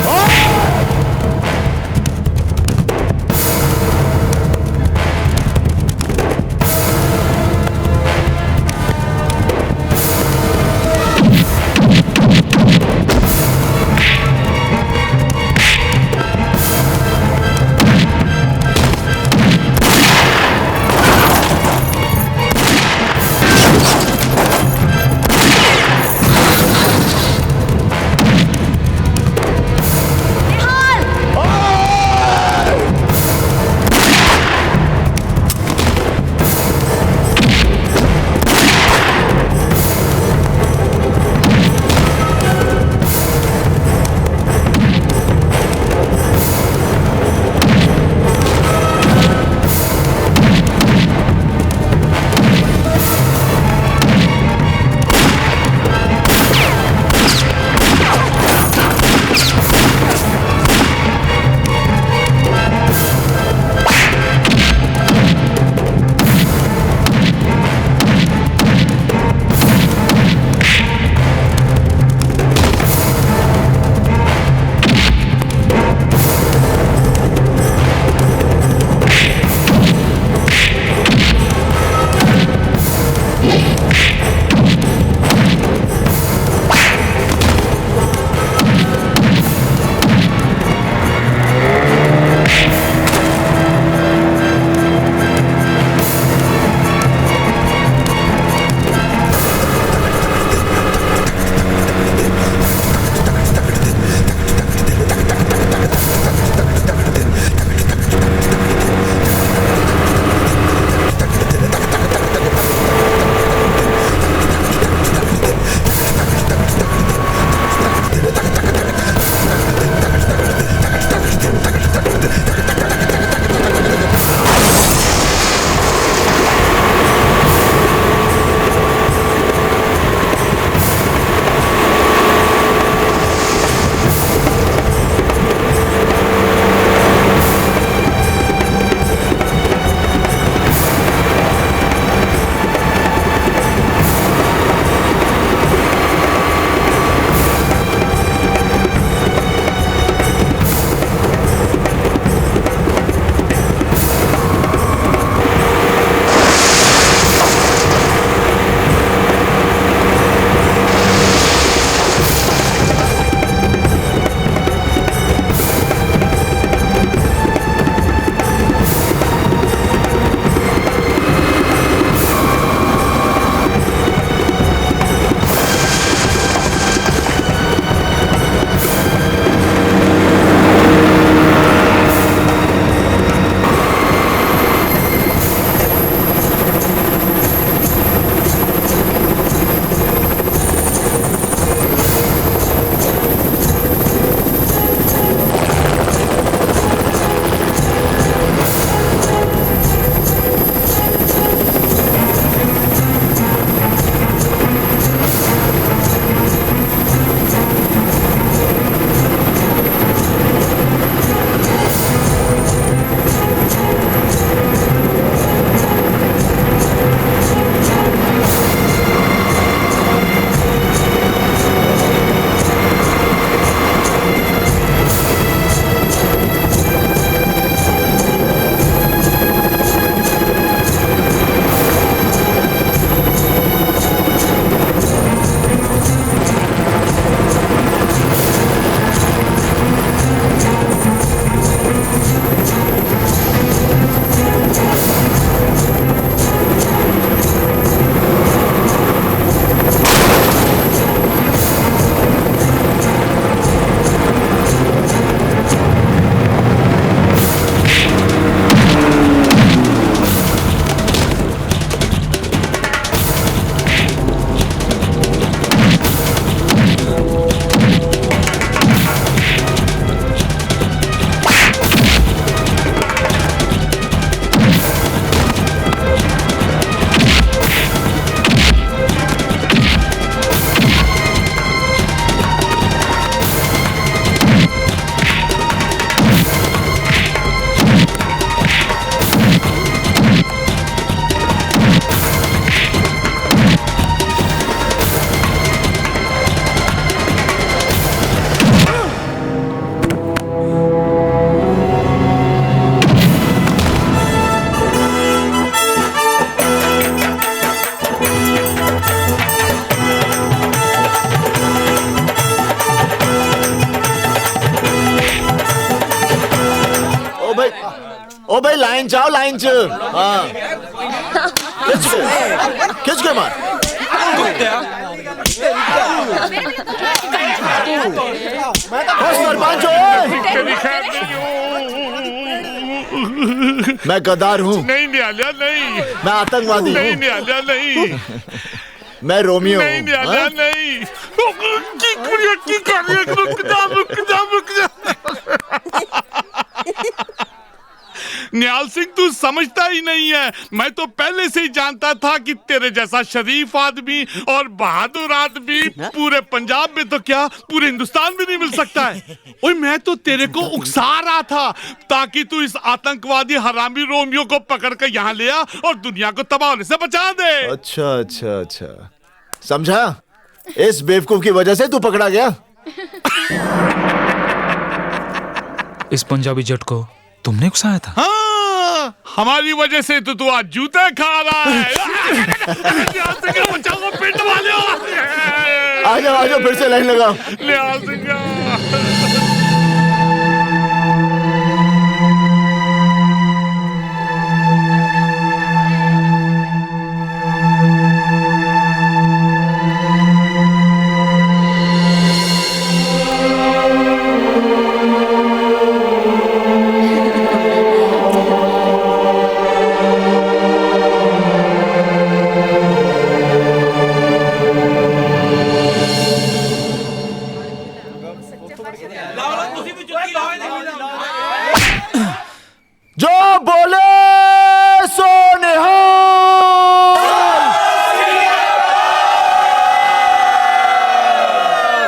लाइन चाओ लाइन च हाँ खिंच के मार सरपंच मैं गद्दार हूँ। नहीं निहालिया नहीं। मैं आतंकवादी हूँ। नहीं निहालिया नहीं। मैं रोमियो नहीं निहालिया नहीं। रुक जा। निहाल सिंह तू समझता ही नहीं है। मैं तो पहले से ही जानता था कि तेरे जैसा शरीफ आदमी और बहादुर आदमी पूरे पंजाब में तो क्या पूरे हिंदुस्तान में नहीं मिल सकता है। ओए मैं तो तेरे को उकसा रहा था ताकि तू इस आतंकवादी हरामी रोमियो को पकड़ कर यहाँ ले आ और दुनिया को तबाह होने से बचा दे। अच्छा समझा। इस बेवकूफ की वजह से तू पकड़ा गया। इस पंजाबी जट को तुमने उकसाया था? हाँ, हमारी वजह से तो तू आज जूते खा रहा है। बचाओ पिंड वाले। आ जाओ फिर से लाइन लगाओ। जो बोले सो